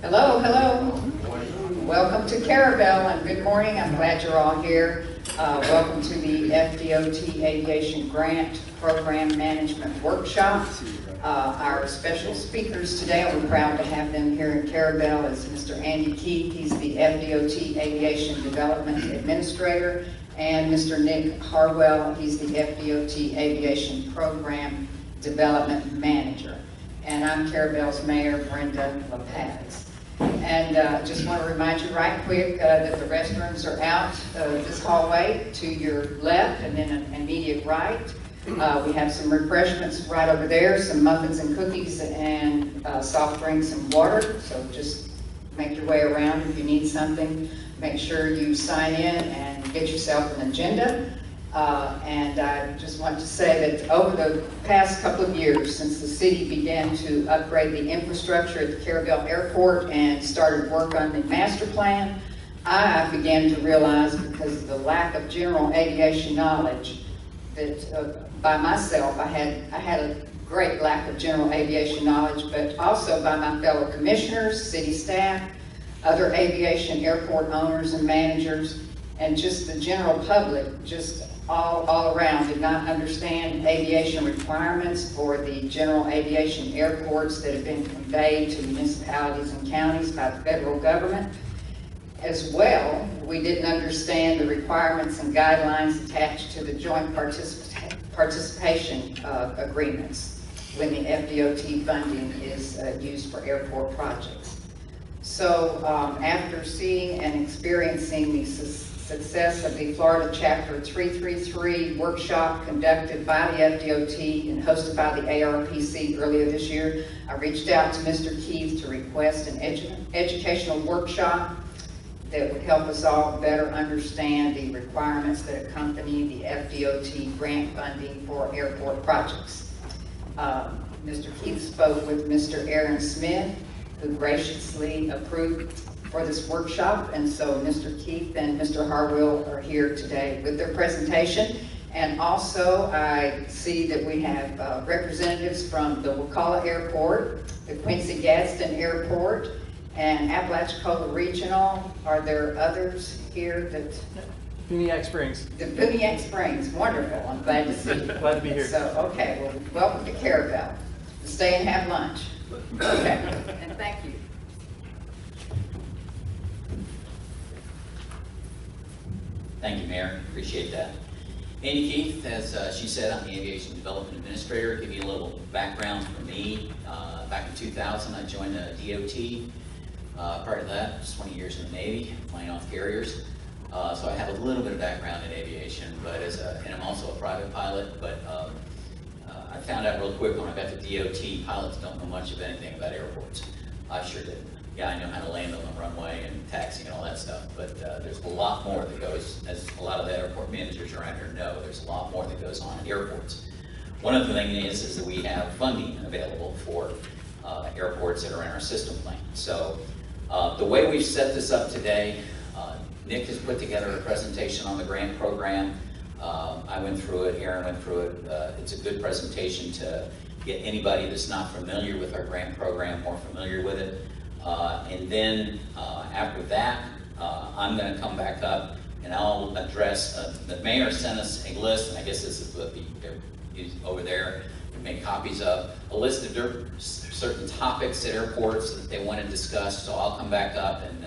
Hello, hello. Welcome to Carrabelle and good morning. I'm glad you're all here. Welcome to the FDOT Aviation Grant Program Management Workshop. Our special speakers today, we're proud to have them here in Carrabelle, is Mr. Andy Keith. He's the FDOT Aviation Development Administrator, and Mr. Nick Harwell. He's the FDOT Aviation Program Development Manager. And I'm Carrabelle's Mayor, Brenda LaPaz. And just want to remind you right quick that the restrooms are out this hallway to your left and then an immediate right. We have some refreshments right over there, some muffins and cookies and soft drinks and water. So just make your way around if you need something. Make sure you sign in and get yourself an agenda. And I just want to say that over the past couple of years, since the city began to upgrade the infrastructure at the Carrabelle Airport and started work on the master plan, I began to realize, because of the lack of general aviation knowledge, that by myself, I had a great lack of general aviation knowledge, but also by my fellow commissioners, city staff, other aviation airport owners and managers, and just the general public, just all around, did not understand aviation requirements for the general aviation airports that have been conveyed to municipalities and counties by the federal government. As well, we didn't understand the requirements and guidelines attached to the joint participation agreements when the FDOT funding is used for airport projects. So after seeing and experiencing the success of the Florida Chapter 333 workshop conducted by the FDOT and hosted by the ARPC earlier this year, I reached out to Mr. Keith to request an educational workshop that would help us all better understand the requirements that accompany the FDOT grant funding for airport projects. Mr. Keith spoke with Mr. Aaron Smith, who graciously approved for this workshop, and so Mr. Keith and Mr. Harwell are here today with their presentation. And also I see that we have representatives from the Wakulla Airport, the Quincy-Gadsden Airport, and Apalachicola Regional. Are there others here that? DeFuniak Springs. DeFuniak Springs, wonderful. I'm glad to see you. Glad to be here. So, okay, well, welcome to Carrabelle. Stay and have lunch. Okay, and thank you. Thank you, Mayor. Appreciate that. Andy Keith, as she said, I'm the Aviation Development Administrator. Give you a little background for me. Back in 2000, I joined the DOT. Prior to that, just 20 years in the Navy, flying off carriers. So I have a little bit of background in aviation, but and I'm also a private pilot. But I found out real quick when I got to DOT, pilots don't know much of anything about airports. I sure didn't. Yeah, I know how to land on the runway and taxiing and all that stuff, but there's a lot more that goes, as a lot of the airport managers around here know, there's a lot more that goes on in airports. One of the things is that we have funding available for airports that are in our system plan. So the way we've set this up today, Nick has put together a presentation on the grant program. I went through it, Aaron went through it. It's a good presentation to get anybody that's not familiar with our grant program more familiar with it. And then after that, I'm going to come back up and I'll address, the mayor sent us a list, and I guess this is what over there, we make copies of, a list of certain topics at airports that they want to discuss. So I'll come back up and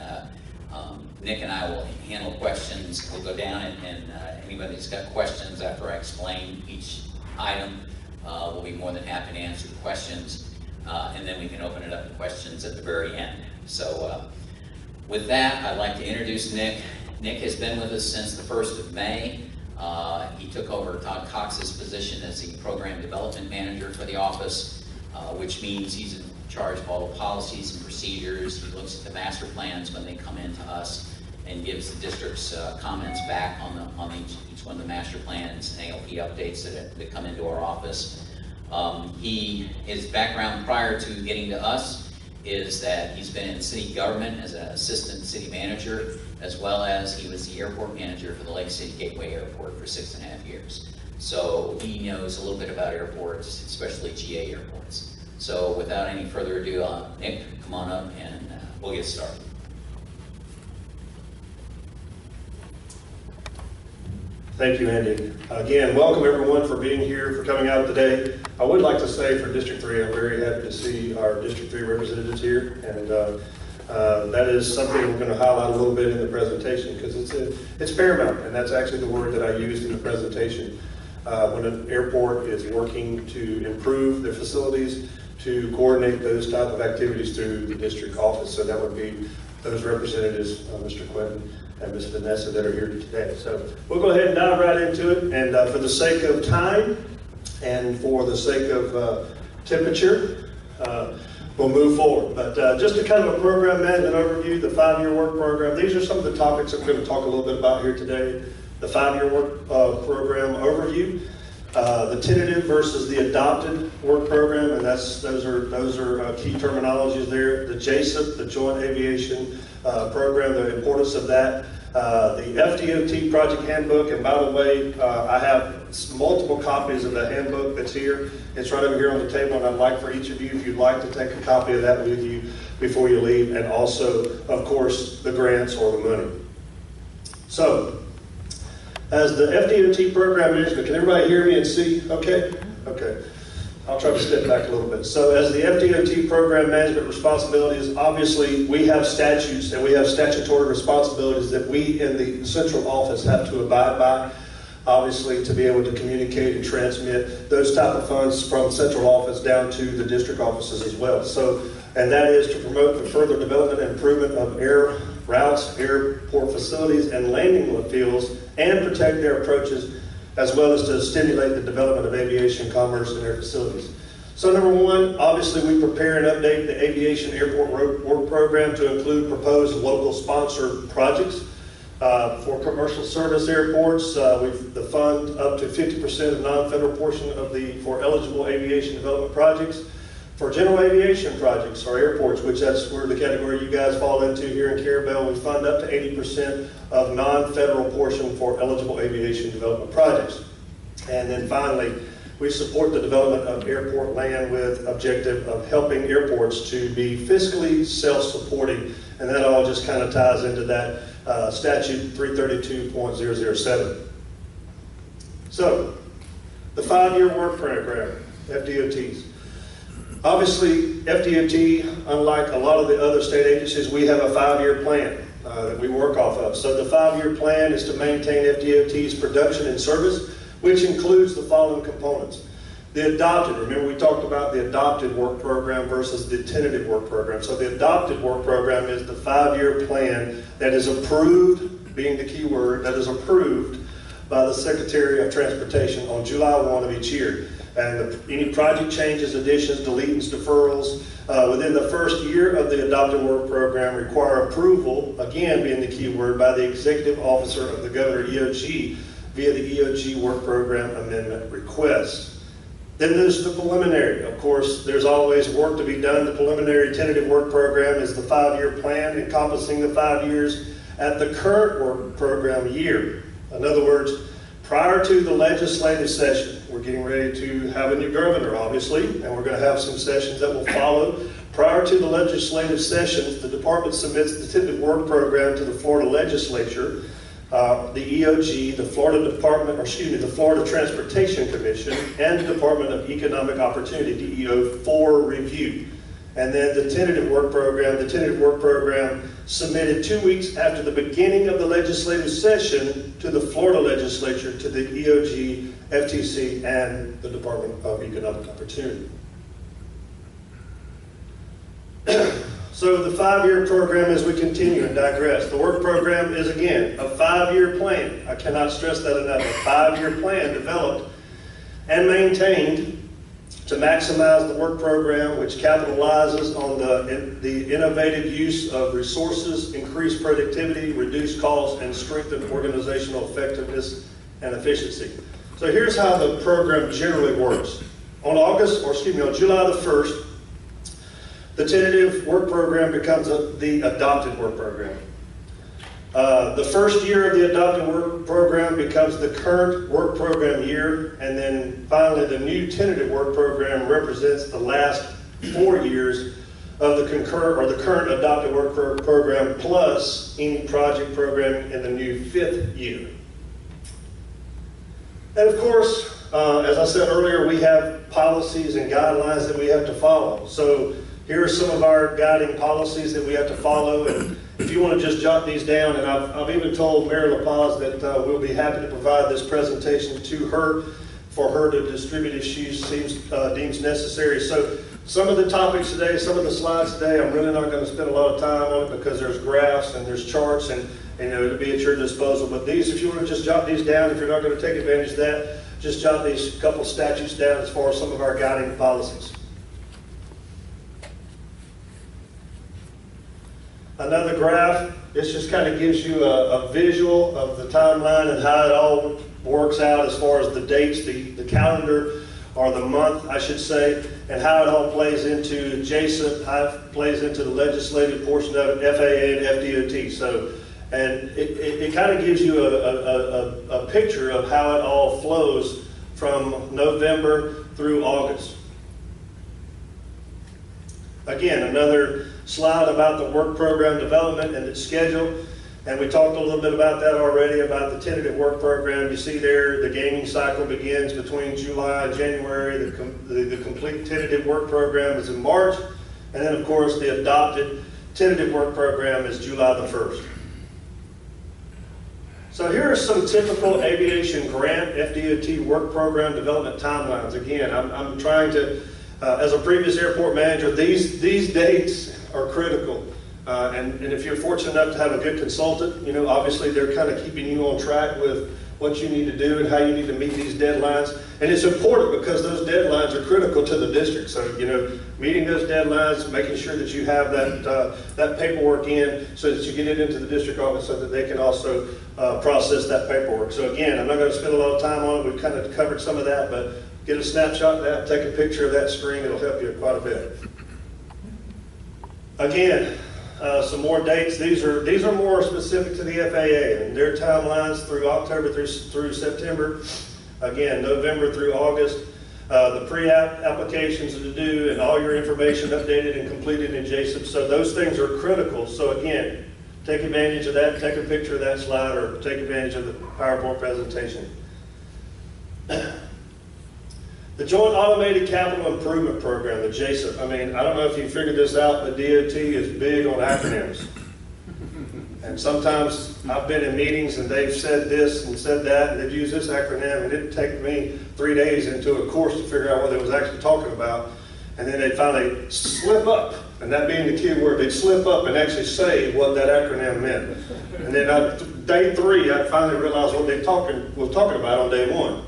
Nick and I will handle questions. We'll go down and anybody that's got questions after I explain each item, we'll be more than happy to answer the questions. And then we can open it up to questions at the very end. So with that, I'd like to introduce Nick. Nick has been with us since the 1st of May. He took over Todd Cox's position as the Program Development Manager for the office, which means he's in charge of all the policies and procedures. He looks at the master plans when they come in to us and gives the district's comments back on each one of the master plans and ALP updates that come into our office. His background prior to getting to us is that he's been in city government as an assistant city manager, as well as he was the airport manager for the Lake City Gateway Airport for 6.5 years. So he knows a little bit about airports, especially GA airports. So without any further ado, Nick, come on up and we'll get started. Thank you, Andy. Again, welcome everyone for being here, for coming out today. I would like to say for District 3, I'm very happy to see our District 3 representatives here, and that is something we're going to highlight a little bit in the presentation because it's paramount, and that's actually the word that I used in the presentation. When an airport is working to improve their facilities, to coordinate those type of activities through the district office. So that would be those representatives, Mr. Quentin and Ms. Vanessa, that are here today. So we'll go ahead and dive right into it. And for the sake of time and for the sake of temperature, we'll move forward. But just a kind of a program management overview, the 5-year work program. These are some of the topics that we're going to talk a little bit about here today. The 5-year work program overview, the tentative versus the adopted work program, and those are key terminologies there. The JACIP, the Joint Aviation Program, the importance of that. The FDOT Project Handbook, and by the way, I have multiple copies of the handbook that's here. It's right over here on the table, and I'd like for each of you, if you'd like to take a copy of that with you before you leave, and also, of course, the grants or the money. So, as the FDOT program management, can everybody hear me and see? Okay? Okay. I'll try to step back a little bit. So as the FDOT program management responsibilities, obviously we have statutes and we have statutory responsibilities that we in the central office have to abide by, obviously to be able to communicate and transmit those type of funds from central office down to the district offices as well. So, and that is to promote the further development and improvement of air routes, airport facilities, and landing fields, and protect their approaches, as well as to stimulate the development of aviation commerce in their facilities. So number one, obviously we prepare and update the aviation airport work program to include proposed local sponsored projects. For commercial service airports, the fund up to 50% of non-federal portion for eligible aviation development projects. For general aviation projects or airports, which that's where the category you guys fall into here in Carrabelle, we fund up to 80% of non-federal portion for eligible aviation development projects. And then finally, we support the development of airport land with objective of helping airports to be fiscally self-supporting, and that all just kind of ties into that statute 332.007. So, the 5-year work program, FDOTs. Obviously, FDOT, unlike a lot of the other state agencies, we have a 5-year plan that we work off of. So the 5-year plan is to maintain FDOT's production and service, which includes the following components. The adopted, remember we talked about the adopted work program versus the tentative work program. So the adopted work program is the 5-year plan that is approved, being the key word, that is approved by the Secretary of Transportation on July 1 of each year. And any project changes, additions, deletions, deferrals within the first year of the adopted work program require approval, again being the key word, by the executive officer of the governor EOG via the EOG work program amendment request. Then there's the preliminary. Of course, there's always work to be done. The preliminary tentative work program is the 5-year plan encompassing the 5 years at the current work program year. In other words, prior to the legislative session, we're getting ready to have a new governor, obviously, and we're going to have some sessions that will follow. Prior to the legislative sessions, the department submits the tentative work program to the Florida legislature, the EOG, the the Florida Transportation Commission, and the Department of Economic Opportunity, DEO, for review. And then the tentative work program submitted 2 weeks after the beginning of the legislative session to the Florida legislature, to the EOG, FTC, and the Department of Economic Opportunity. So the 5-year program, as we continue and digress, the work program is again a 5-year plan. I cannot stress that enough. A 5-year plan developed and maintained to maximize the work program, which capitalizes on the innovative use of resources, increase productivity, reduce costs, and strengthen organizational effectiveness and efficiency. So here's how the program generally works. On July the 1st, the tentative work program becomes the adopted work program. The first year of the adopted work program becomes the current work program year, and then finally the new tentative work program represents the last 4 years of the current adopted work program plus any project programming in the new 5th year. And of course, as I said earlier, we have policies and guidelines that we have to follow. So here are some of our guiding policies that we have to follow. And if you want to just jot these down, and I've even told Mayor LaPaz that we'll be happy to provide this presentation to her for her to distribute if she deems necessary. So some of the topics today, some of the slides today, I'm really not going to spend a lot of time on it because there's graphs and there's charts and it'll be at your disposal. But these, if you want to just jot these down, if you're not going to take advantage of that, just jot these couple statutes down as far as some of our guiding policies. Another graph, this just kind of gives you a visual of the timeline and how it all works out as far as the dates, the calendar, or the month, I should say, and how it all plays into JACIP, how it plays into the legislative portion of it, FAA and FDOT. So, and it kind of gives you a picture of how it all flows from November through August. Again, another slide about the work program development and its schedule. And we talked a little bit about that already, about the tentative work program. You see there, the gaming cycle begins between July and January. The complete tentative work program is in March. And then, of course, the adopted tentative work program is July the 1st. So here are some typical aviation grant FDOT work program development timelines. Again, I'm trying to, as a previous airport manager, these dates are critical. And if you're fortunate enough to have a good consultant, you know, obviously they're kind of keeping you on track with what you need to do and how you need to meet these deadlines. And it's important because those deadlines are critical to the district. So, you know, meeting those deadlines, making sure that you have that paperwork in so that you get it into the district office so that they can also process that paperwork. So again, I'm not going to spend a lot of time on it. We've kind of covered some of that, but get a snapshot of that, take a picture of that screen. It'll help you quite a bit. Again, some more dates. These are more specific to the FAA and their timelines through October through September. Again, November through August. The pre-app applications are due and all your information updated and completed in JACIP. So those things are critical. So again, take advantage of that. Take a picture of that slide or take advantage of the PowerPoint presentation. The Joint Automated Capital Improvement Program, the JACIP. I mean, I don't know if you figured this out, but DOT is big on acronyms. And sometimes I've been in meetings and they've said this and said that, and they've used this acronym, and it'd take me 3 days into a course to figure out what they was actually talking about. And then they'd finally slip up, and that being the key word, they'd slip up and actually say what that acronym meant. And then day 3, I finally realized what they was talking about on day 1.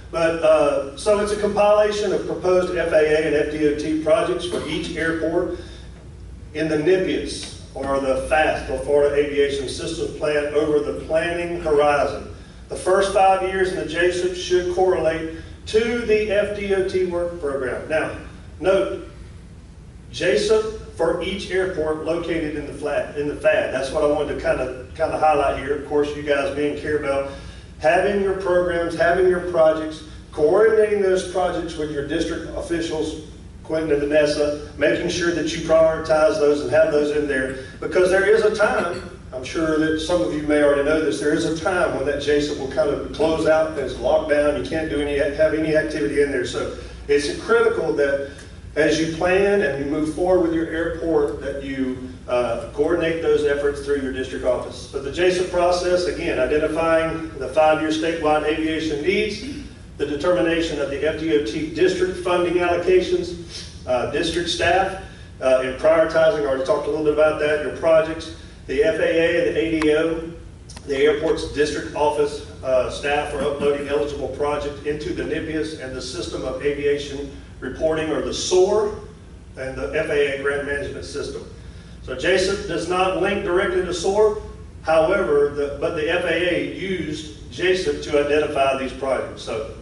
But, so it's a compilation of proposed FAA and FDOT projects for each airport in the NIPIAS, or the FAST, or Florida Aviation Systems Plan, over the planning horizon. The first 5 years in the JACIP should correlate to the FDOT work program. Now, note, JACIP for each airport located in the FAD. That's what I wanted to kind of highlight here. Of course, you guys being Carrabelle, having your programs, having your projects, coordinating those projects with your district officials, Quentin and Vanessa, making sure that you prioritize those and have those in there, because there is a time, I'm sure that some of you may already know this, there is a time when that JACIP will kind of close out and it's locked down, you can't have any activity in there. So it's critical that as you plan and you move forward with your airport, that you coordinate those efforts through your district office. So the JACIP process, again, identifying the 5-year statewide aviation needs, the determination of the FDOT district funding allocations, district staff, and prioritizing, I already talked a little bit about that, your projects, the FAA and the ADO, the airport's district office staff are uploading eligible projects into the NIPIAS and the System of Aviation Reporting, or the SOAR, and the FAA Grant Management System. So JACIP does not link directly to SOAR, however, but the FAA used JACIP to identify these projects. So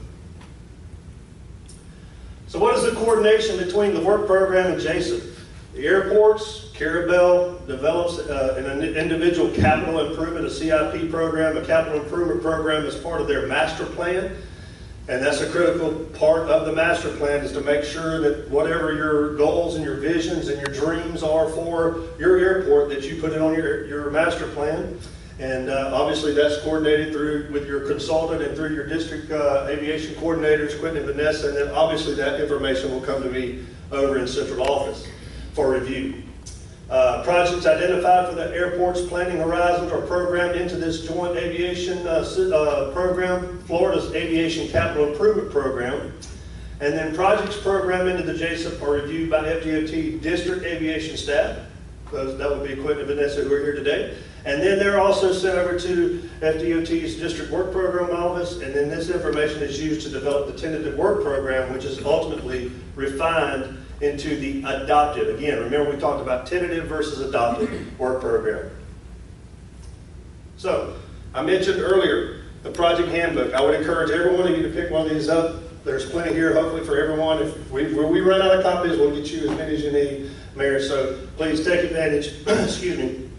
what is the coordination between the work program and JACIP? The airports, Carrabelle develops an individual capital improvement, a CIP program, a capital improvement program as part of their master plan. And that's a critical part of the master plan, is to make sure that whatever your goals and your visions and your dreams are for your airport, that you put it on your master plan. And obviously that's coordinated through with your consultant and through your district aviation coordinators, Quentin and Vanessa, and then obviously that information will come to me over in central office for review. Projects identified for the airport's planning horizons are programmed into this joint aviation program, Florida's Aviation Capital Improvement Program. And then projects programmed into the JACIP are reviewed by FDOT District aviation staff. That would be Quentin and Vanessa who are here today. And then they're also sent over to FDOT's District Work Program Office, and then this information is used to develop the tentative work program, which is ultimately refined into the adopted. Again, remember we talked about tentative versus adopted work program. So, I mentioned earlier the project handbook. I would encourage every one of you to pick one of these up. There's plenty here, hopefully, for everyone. If we run out of copies, we'll get you as many as you need, Mayor. So please take advantage, excuse me,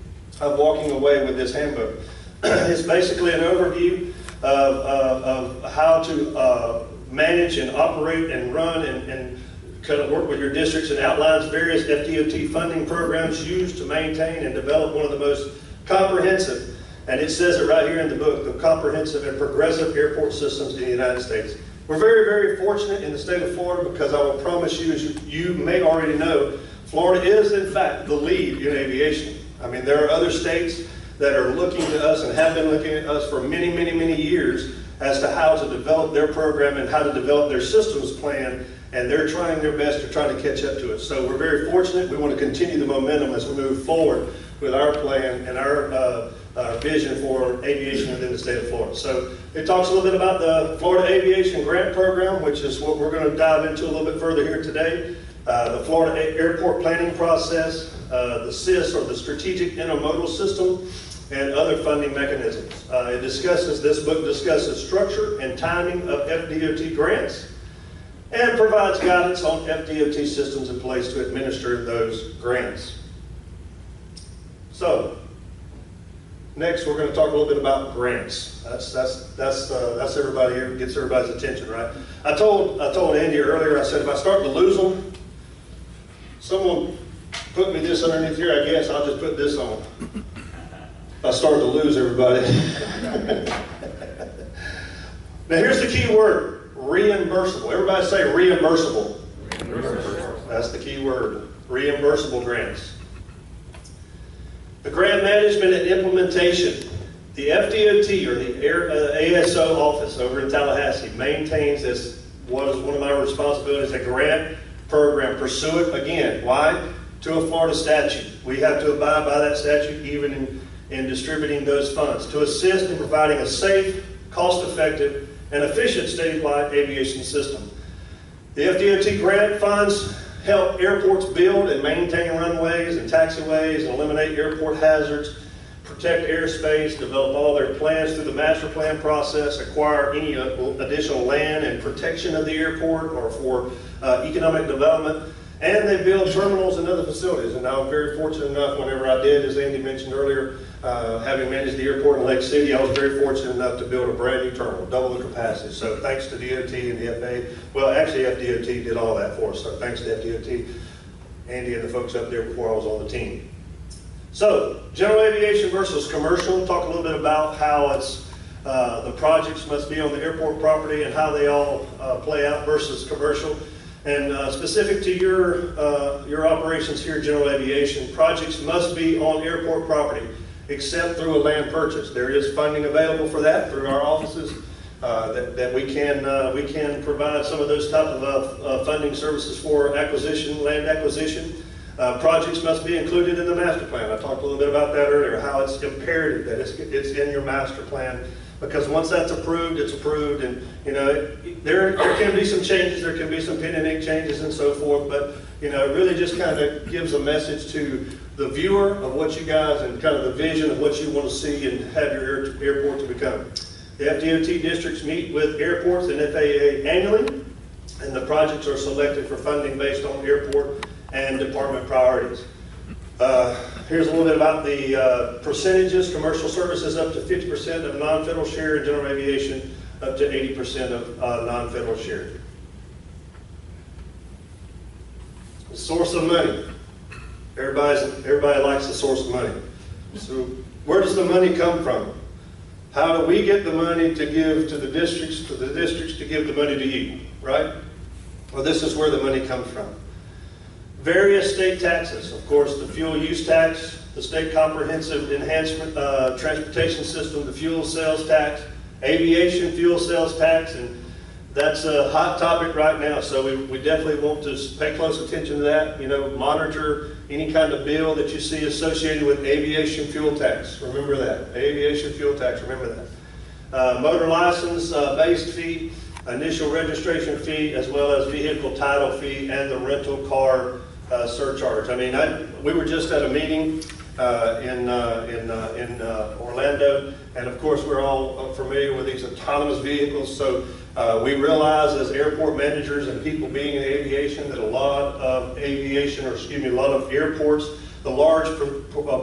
of walking away with this handbook. It's basically an overview of how to manage and operate and run and kind of work with your districts, and outlines various FDOT funding programs used to maintain and develop one of the most comprehensive, and it says it right here in the book, the comprehensive and progressive airport systems in the United States. We're very, very fortunate in the state of Florida, because I will promise you, as you may already know, Florida is in fact the lead in aviation. I mean, there are other states that are looking to us and have been looking at us for many, many, many years as to how to develop their program and how to develop their systems plan, and they're trying their best to try to catch up to us. So we're very fortunate. We want to continue the momentum as we move forward with our plan and our vision for aviation within the state of Florida. So it talks a little bit about the Florida Aviation Grant Program, which is what we're going to dive into a little bit further here today. The Florida Airport Planning Process, the SIS, or the Strategic Intermodal System, and other funding mechanisms. This book discusses structure and timing of FDOT grants, and provides guidance on FDOT systems in place to administer those grants. So, next we're going to talk a little bit about grants. That's everybody here, gets everybody's attention, right? I told Andy earlier, I said if I start to lose them, someone put me this underneath here, I guess I'll just put this on. If I start to lose everybody. Now here's the key word, reimbursable. Everybody say reimbursable. Reimbursable. That's the key word, reimbursable grants. The grant management and implementation. The FDOT, or the ASO office over in Tallahassee, maintains this, what is one of my responsibilities, a grant program pursuant, again, why? To a Florida statute. We have to abide by that statute even in distributing those funds, to assist in providing a safe, cost-effective, and efficient statewide aviation system. The FDOT grant funds help airports build and maintain runways and taxiways, and eliminate airport hazards, protect airspace, develop all their plans through the master plan process, acquire any additional land and protection of the airport or for economic development, and they build terminals and other facilities. And I was very fortunate enough, whenever I did, as Andy mentioned earlier, having managed the airport in Lake City, I was very fortunate enough to build a brand new terminal, double the capacity. So thanks to DOT and the FAA, well actually FDOT did all that for us, so thanks to FDOT, Andy and the folks up there before I was on the team. So, general aviation versus commercial, talk a little bit about how it's, the projects must be on the airport property and how they all play out versus commercial. And specific to your operations here, general aviation, projects must be on airport property except through a land purchase. There is funding available for that through our offices that we can provide some of those type of funding services for acquisition, land acquisition. Projects must be included in the master plan. I talked a little bit about that earlier, how it's imperative that it's in your master plan, because once that's approved, it's approved, and you know there can be some changes, there can be some pen and ink changes and so forth, but you know it really just kind of gives a message to the viewer of what you guys and kind of the vision of what you want to see and have your airport to become. The FDOT districts meet with airports and FAA annually, and the projects are selected for funding based on airport and department priorities. Here's a little bit about the percentages. Commercial services up to 50% of non-federal share in general aviation, up to 80% of non-federal share. The source of money. Everybody likes the source of money. So where does the money come from? How do we get the money to give to the districts to give the money to you, right? Well, this is where the money comes from. Various state taxes, of course, the fuel use tax, the state comprehensive enhancement transportation system, the fuel sales tax, aviation fuel sales tax, and that's a hot topic right now, so we definitely want to pay close attention to that. You know, monitor any kind of bill that you see associated with aviation fuel tax. Remember that. Aviation fuel tax, remember that. Motor license based fee, initial registration fee, as well as vehicle title fee and the rental car surcharge. I mean, we were just at a meeting in Orlando, and of course we're all familiar with these autonomous vehicles, so we realize as airport managers and people being in aviation that a lot of airports, the large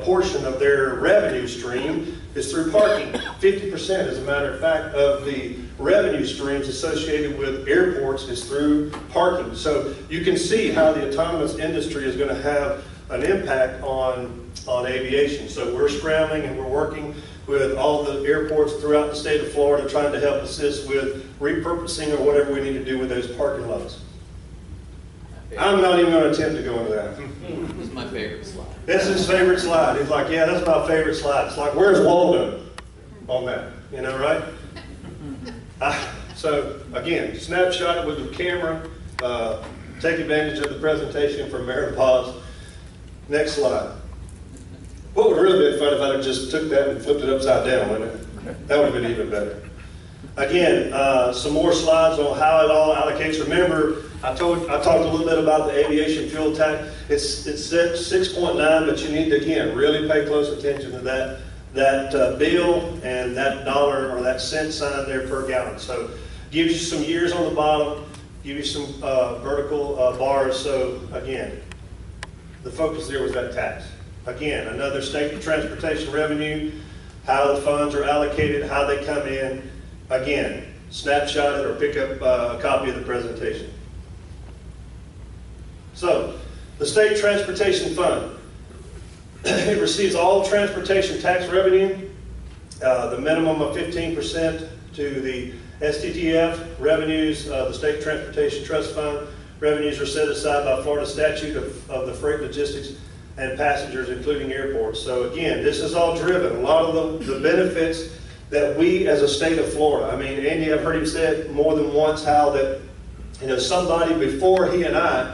portion of their revenue stream is through parking. 50%, as a matter of fact, of the revenue streams associated with airports is through parking. So you can see how the autonomous industry is going to have an impact on aviation. So we're scrambling and we're working with all the airports throughout the state of Florida trying to help assist with repurposing or whatever we need to do with those parking lots. I'm not even going to attempt to go into that. This is my favorite slide. This is his favorite slide. He's like, yeah, that's my favorite slide. It's like, where's Waldo on that? You know, right? So again, snapshot it with the camera. Take advantage of the presentation from Mayor Paz. Next slide. What would really been fun if I had just took that and flipped it upside down, wouldn't it? That would have been even better. Again, some more slides on how it all allocates. Remember, I talked a little bit about the aviation fuel tax. It's 6.9, but you need to, again, really pay close attention to that bill and that dollar or that cent sign there per gallon. So gives you some years on the bottom, give you some vertical bars. So again, the focus there was that tax. Again, another state transportation revenue, how the funds are allocated, how they come in. Again, snapshot it or pick up a copy of the presentation. So, the State Transportation Fund. It receives all transportation tax revenue, the minimum of 15% to the STTF revenues, the State Transportation Trust Fund. Revenues are set aside by Florida statute of the freight logistics and passengers, including airports. So again, this is all driven. A lot of the benefits that we as a state of Florida, I mean, Andy, I've heard him say it more than once, how that, you know, somebody before he and I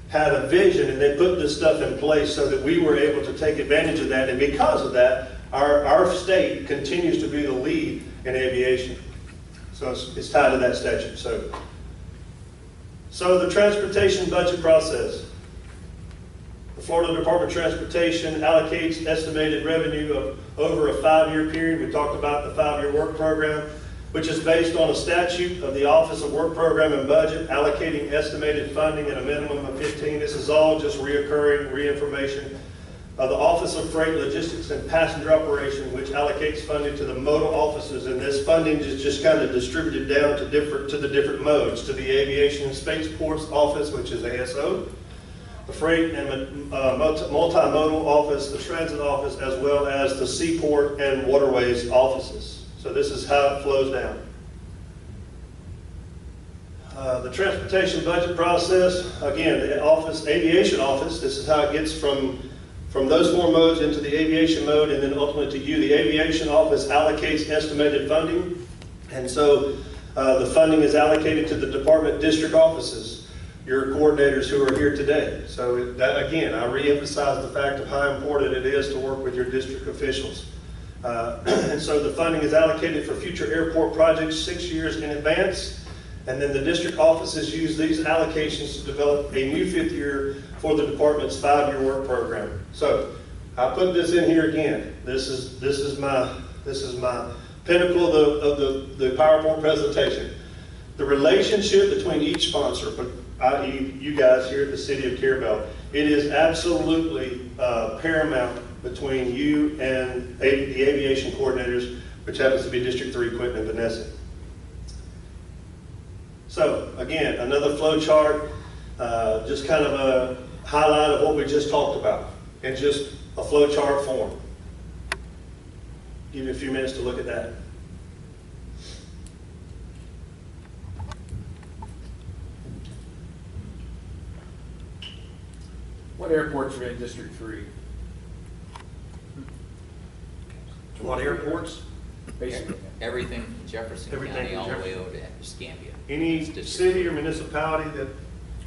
had a vision and they put this stuff in place so that we were able to take advantage of that. And because of that, our state continues to be the lead in aviation. So it's tied to that statute. So the transportation budget process. The Florida Department of Transportation allocates estimated revenue of over a 5-year period. We talked about the 5-year work program, which is based on a statute of the Office of Work Program and Budget, allocating estimated funding at a minimum of 15. This is all just reoccurring re-information. The Office of Freight Logistics and Passenger Operation, which allocates funding to the modal offices, and this funding is just kind of distributed down to the different modes, to the Aviation and Spaceports Office, which is ASO, the Freight and Multimodal Office, the Transit Office, as well as the Seaport and Waterways offices. So this is how it flows down. The transportation budget process, again, the aviation office, this is how it gets from those 4 modes into the aviation mode and then ultimately to you. The aviation office allocates estimated funding, and so the funding is allocated to the department district offices, your coordinators who are here today. So that, again, I re-emphasize the fact of how important it is to work with your district officials. And so the funding is allocated for future airport projects 6 years in advance, and then the district offices use these allocations to develop a new 5th year for the department's 5-year work program. So I put this in here again. This is my pinnacle of the PowerPoint presentation. The relationship between each sponsor, i.e. you guys here at the City of Carrabelle, it is absolutely paramount between you and the aviation coordinators, which happens to be District 3, Quentin and Vanessa. So again, another flow chart, just kind of a highlight of what we just talked about in just a flow chart form. Give you a few minutes to look at that. What airports are in District 3? What airports? Basically. Everything from Jefferson Everything County from all the way Jefferson. over to Escambia. Any District. city or municipality that,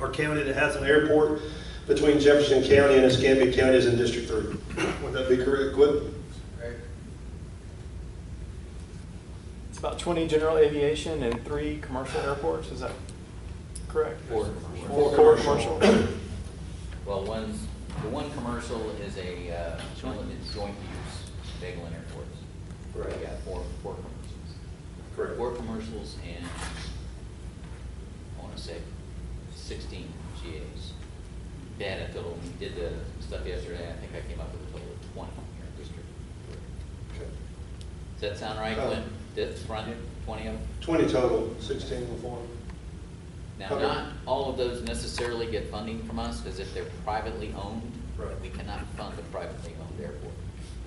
or county that has an airport between Jefferson County and Escambia County is in District 3. Would that be correct, Quinn? It's about 20 general aviation and 3 commercial airports, is that correct? 4 4 commercial. Well, the one commercial is a joint use, Bagel Airports. Right. We got four commercials. Correct. 4 commercials and, I want to say, 16 GAs. Dad, a total, we did the stuff yesterday, I think I came up with a total of 20 here in District. Okay. Does that sound right, Glenn? This front, 20 of them? 20 total, 16 will form. Now, Okay. not all of those necessarily get funding from us, because if they're privately owned, Right. we cannot fund a privately owned airport.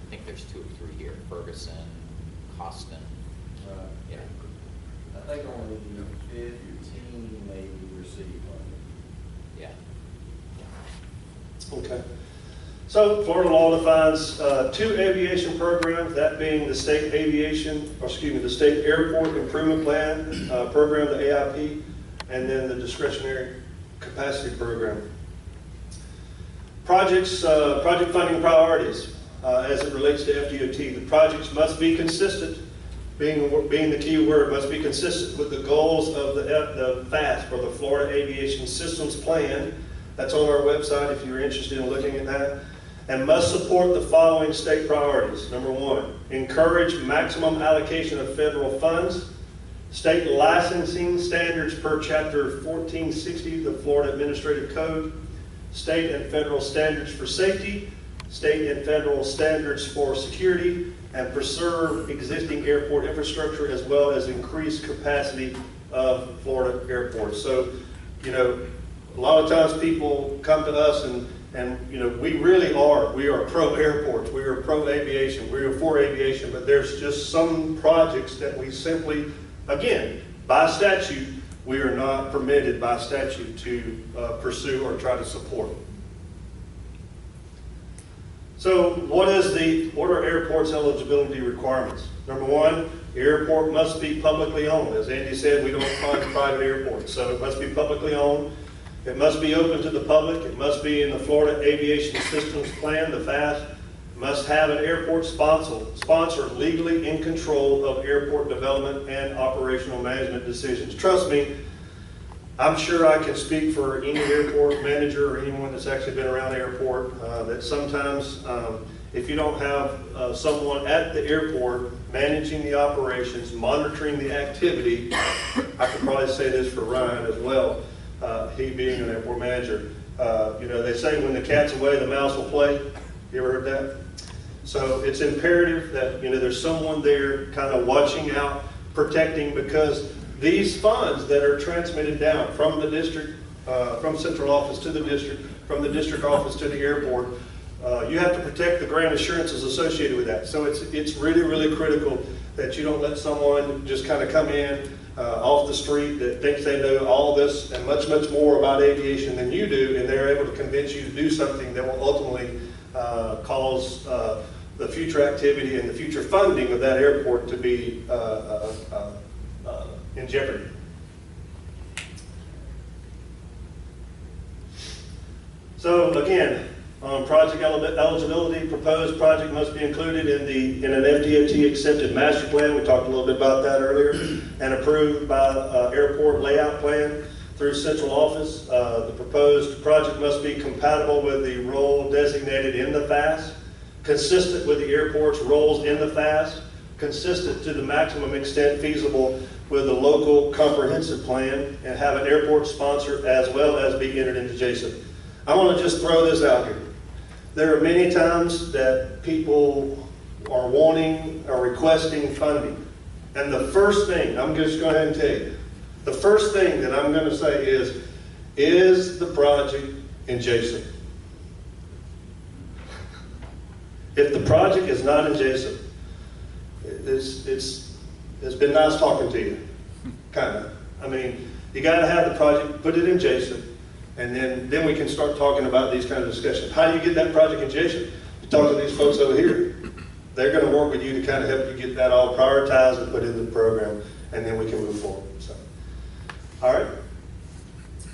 I think there's 2 or 3 here, Ferguson, Costin. Yeah. I think only 15 maybe receive money. Yeah. Okay. So Florida law defines 2 aviation programs, that being the state the state airport improvement plan program, the AIP, and then the discretionary capacity program. Project funding priorities as it relates to FDOT. The projects must be consistent, being the key word, must be consistent with the goals of the FAST, or the Florida Aviation Systems Plan. That's on our website if you're interested in looking at that. And must support the following state priorities. Number 1, encourage maximum allocation of federal funds. State licensing standards per Chapter 1460 of the Florida Administrative Code. State and federal standards for safety. State and federal standards for security. And preserve existing airport infrastructure, as well as increase capacity of Florida airports. So, you know, a lot of times people come to us and you know, we are pro airports, we are pro aviation, we are for aviation, but there's just some projects that we simply, again, by statute, we are not permitted by statute to pursue or try to support. So what are airports' eligibility requirements? Number 1, the airport must be publicly owned. As Andy said, we don't fund private airports, so it must be publicly owned. It must be open to the public. It must be in the Florida Aviation Systems Plan, the FAST. It must have an airport sponsor legally in control of airport development and operational management decisions. Trust me, I'm sure I can speak for any airport manager or anyone that's actually been around the airport that sometimes if you don't have someone at the airport managing the operations, monitoring the activity, I could probably say this for Ryan as well, he being an airport manager. You know, they say when the cat's away, the mouse will play. You ever heard that? So it's imperative that, you know, there's someone there kind of watching out, protecting, because these funds that are transmitted down from the district, from central office to the district, from the district office to the airport, you have to protect the grant assurances associated with that. So it's really, really critical that you don't let someone just kind of come in off the street that thinks they know all this and much, much more about aviation than you do, and they're able to convince you to do something that will ultimately cause the future activity and the future funding of that airport to be in jeopardy. So again, on project eligibility, proposed project must be included in an FDOT accepted master plan. We talked a little bit about that earlier, and approved by airport layout plan through central office. The proposed project must be compatible with the role designated in the FAST, consistent with the airport's roles in the FAST, consistent to the maximum extent feasible with the local comprehensive plan, and have an airport sponsor as well as be entered into JACIP. I want to just throw this out here. There are many times that people are wanting or requesting funding. And the first thing, I'm just going to go ahead and tell you, The first thing that I'm going to say is the project in JACIP? If the project is not in JACIP, it's been nice talking to you, kind of. I mean, you got to have the project, put it in JACIP, and then we can start talking about these kind of discussions. How do you get that project in JACIP? You talk to these folks over here. They're going to work with you to kind of help you get that all prioritized and put into the program, and then we can move forward. So, all right.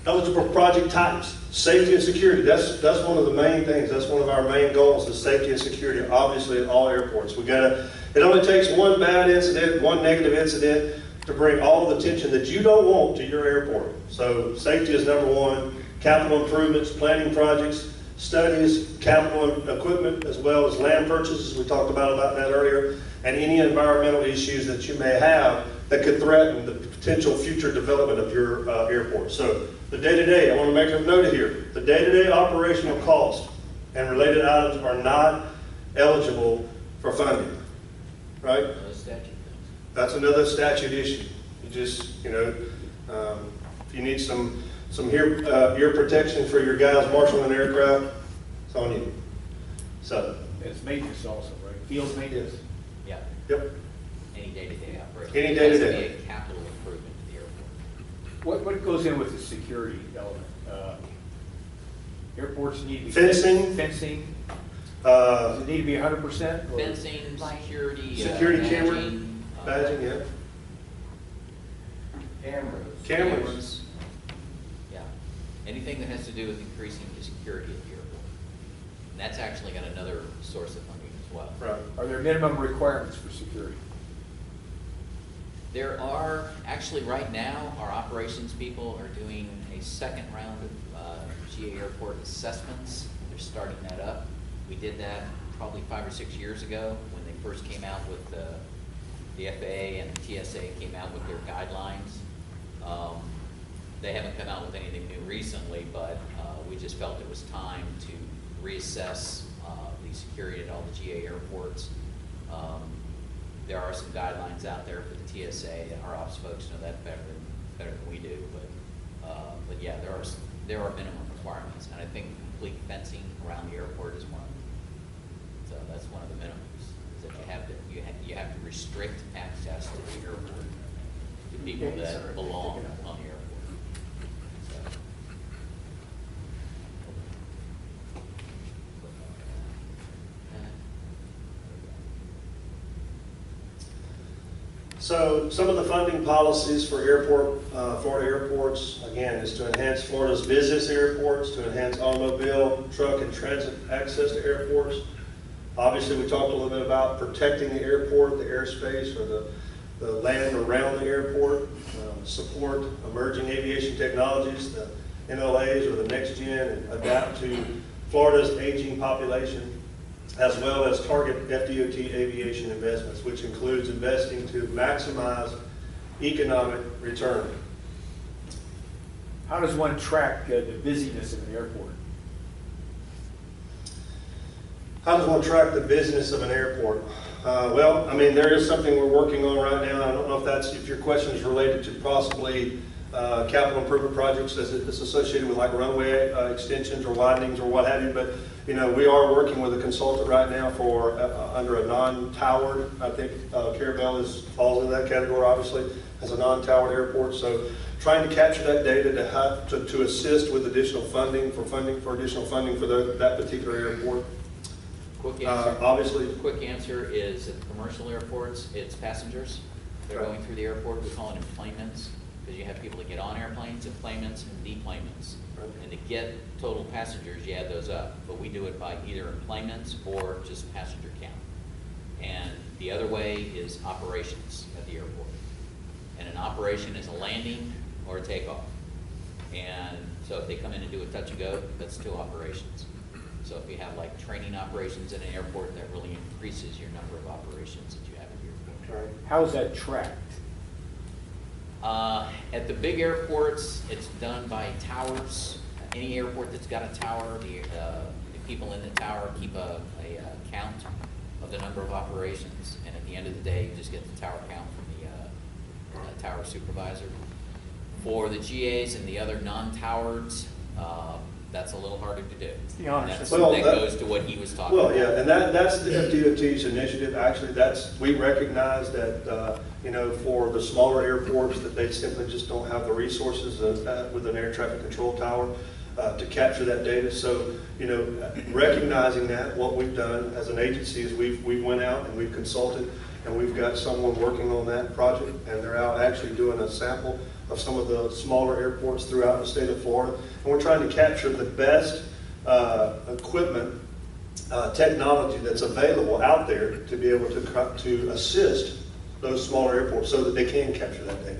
Eligible project types, safety and security. That's one of the main things. That's one of our main goals is safety and security. Obviously, at all airports, it only takes one bad incident, one negative incident to bring all the attention that you don't want to your airport. So, safety is number one. Capital improvements, planning projects, studies, capital equipment, as well as land purchases. We talked about that earlier, and any environmental issues that you may have that could threaten the potential future development of your airport. So the day-to-day, I want to make a note here, the day-to-day operational costs and related items are not eligible for funding, right? That's another statute issue. You just, if you need some ear protection for your guys marshaling an aircraft, it's on you. So. It's maintenance also, right? Field maintenance? Yeah. Yep. Any day-to-day operation. Any day-to-day. It has to be a capital improvement to the airport. What goes in with the security element? Airports need to be Fencing. Fencing. Does Does it need to be 100%? Fencing, security. Security camera, badging, badging, yeah. Cameras. Yeah. Anything that has to do with increasing the security at the airport. And that's actually got another source of funding as well. Right. Are there minimum requirements for security? There are, actually right now, our operations people are doing a second round of GA airport assessments. They're starting that up. We did that probably 5 or 6 years ago when they first came out with the FAA and the TSA came out with their guidelines. They haven't come out with anything new recently, but we just felt it was time to reassess the security at all the GA airports. There are some guidelines out there for the TSA, and our ops folks know that better than we do. But yeah, there are minimum requirements, and I think complete fencing around the airport is one of them. So that's one of the minimums, is that you have to restrict access to the airport to people that belong on the airport. So some of the funding policies for Florida airports, again, is to enhance Florida's business airports, to enhance automobile, truck, and transit access to airports. Obviously, we talked a little bit about protecting the airport, the airspace, or the land around the airport, support emerging aviation technologies, the NLAs or the next gen, and adapt to Florida's aging population, as well as target FDOT aviation investments, which includes investing to maximize economic return. How does one track the busyness of an airport? How does one track the business of an airport? Well, I mean, there is something we're working on right now. I don't know if your question is related to possibly capital improvement projects as it's associated with like runway extensions or widenings or what have you, but we are working with a consultant right now for under a non-towered. I think Carrabelle falls into that category, obviously, as a non-towered airport. So trying to capture that data to assist with additional funding for additional funding for that particular airport. Quick answer. Obviously, the quick answer is at the commercial airports, it's passengers. They're Right. going through the airport. We call it enplanements, because you have people that get on airplanes, enplanements, and deplanements. Right. And to get total passengers, you add those up. But we do it by either enplanements or just passenger count. And the other way is operations at the airport. And an operation is a landing or a takeoff. And so if they come in and do a touch and go, that's 2 operations. So if you have like training operations in an airport, that really increases your number of operations that you have at the airport. right. How is that tracked? At the big airports, it's done by towers. Any airport that's got a tower, the people in the tower keep a count of the number of operations, and at the end of the day, you just get the tower count from the tower supervisor. For the GAs and the other non-towered, that's a little harder to do. be honest. That's- Well, that that- goes to what he was talking Well, about. yeah, and that's the FDOT's initiative. Actually, we recognize that, for the smaller airports, that they simply just don't have the resources with an air traffic control tower to capture that data. So, recognizing that, what we've done as an agency is we went out and we've consulted, and we've got someone working on that project, and they're out actually doing a sample of some of the smaller airports throughout the state of Florida. And we're trying to capture the best equipment, technology that's available out there to be able to assist those smaller airports so that they can capture that data.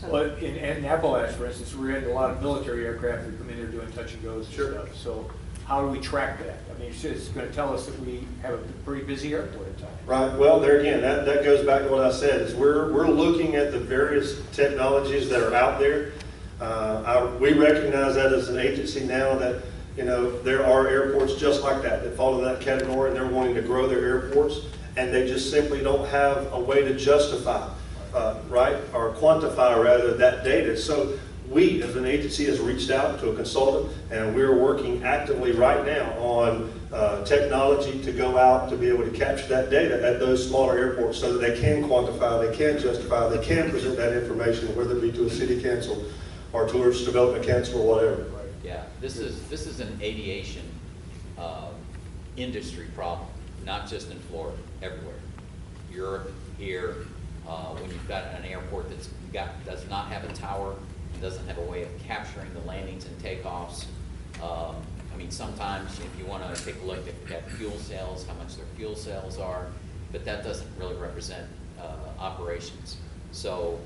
Well, in Appalachia, for instance, we had a lot of military aircraft that come in there doing touch and goes and Sure. stuff. So how do we track that? I mean, it's going to tell us that we have a pretty busy airport at times. Right, well, there again, that goes back to what I said, is we're looking at the various technologies that are out there. We recognize that as an agency now that, there are airports just like that fall in that category, and they're wanting to grow their airports, and they just simply don't have a way to justify, right, or quantify rather, that data. So we, as an agency, has reached out to a consultant, and we're working actively right now on technology to go out to be able to capture that data at those smaller airports so that they can quantify, they can justify, they can present that information, whether it be to a city council or tourist development council or whatever. Yeah, this is an aviation industry problem, not just in Florida, everywhere. Europe, here, when you've got an airport does not have a tower, doesn't have a way of capturing the landings and takeoffs. I mean, sometimes if you want to take a look at fuel sales, how much their fuel sales are, but that doesn't really represent operations. So,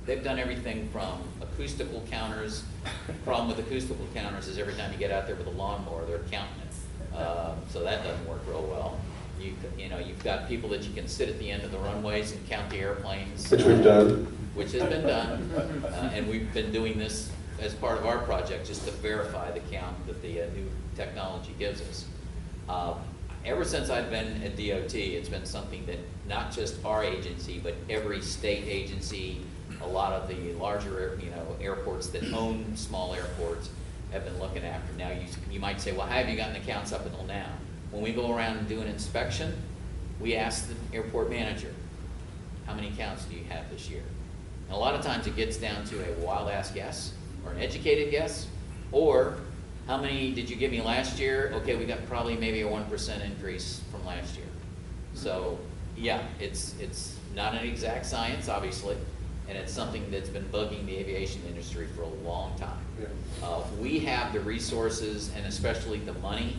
they've done everything from acoustical counters. The problem with acoustical counters is every time you get out there with a lawnmower, they're counting it. So that doesn't work real well. You've got people that you can sit at the end of the runways and count the airplanes. Which we've done. Which has been done. And we've been doing this as part of our project just to verify the count that the new technology gives us. Ever since I've been at DOT, it's been something that not just our agency, but every state agency, a lot of the larger, airports that own small airports have been looking after. Now, you might say, well, how have you gotten the counts up until now? When we go around and do an inspection, we ask the airport manager, how many counts do you have this year? And a lot of times it gets down to a wild-ass guess, or an educated guess, or how many did you give me last year? Okay, we got probably maybe a 1% increase from last year. So, yeah, it's not an exact science, obviously, and it's something that's been bugging the aviation industry for a long time. Yeah. We have the resources and especially the money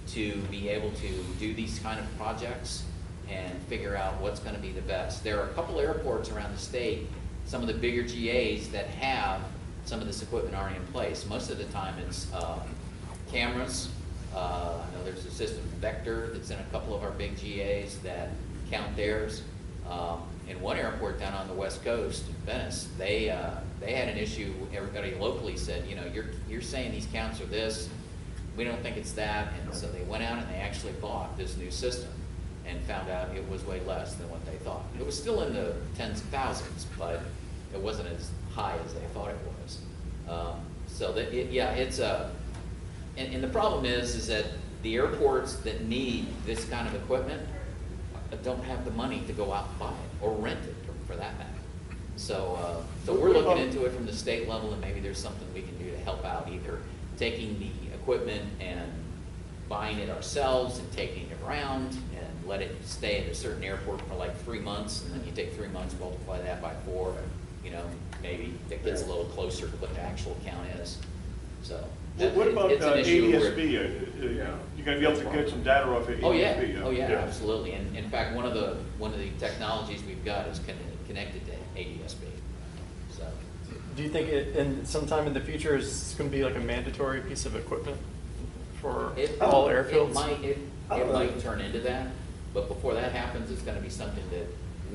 to be able to do these kind of projects and figure out what's going to be the best. There are a couple airports around the state, some of the bigger GAs, that have some of this equipment already in place. Most of the time it's cameras. I know there's a system, Vector, that's in a couple of our big GAs that count theirs. In one airport down on the West Coast, Venice, they had an issue. Everybody locally said, you're saying these counts are this, we don't think it's that, and so they went out and they actually bought this new system and found out it was way less than what they thought. It was still in the tens of thousands, but it wasn't as high as they thought it was. And the problem is that the airports that need this kind of equipment don't have the money to go out and buy it, or rent it, for that matter. So we're looking into it from the state level, and maybe there's something we can do to help out, either taking the equipment and buying it ourselves and taking it around and let it stay at a certain airport for like 3 months, and then you take 3 months, multiply that by 4, maybe that gets a little closer to what the actual count is. So What about it's an issue where- ADSB? You're going to be able to get some data off of ADSB? Oh yeah, absolutely. And in fact, one of the technologies we've got is connected to ADSB. So Do you think in sometime in the future is going to be like a mandatory piece of equipment for all airfields? It might turn into that, but before that happens, it's going to be something that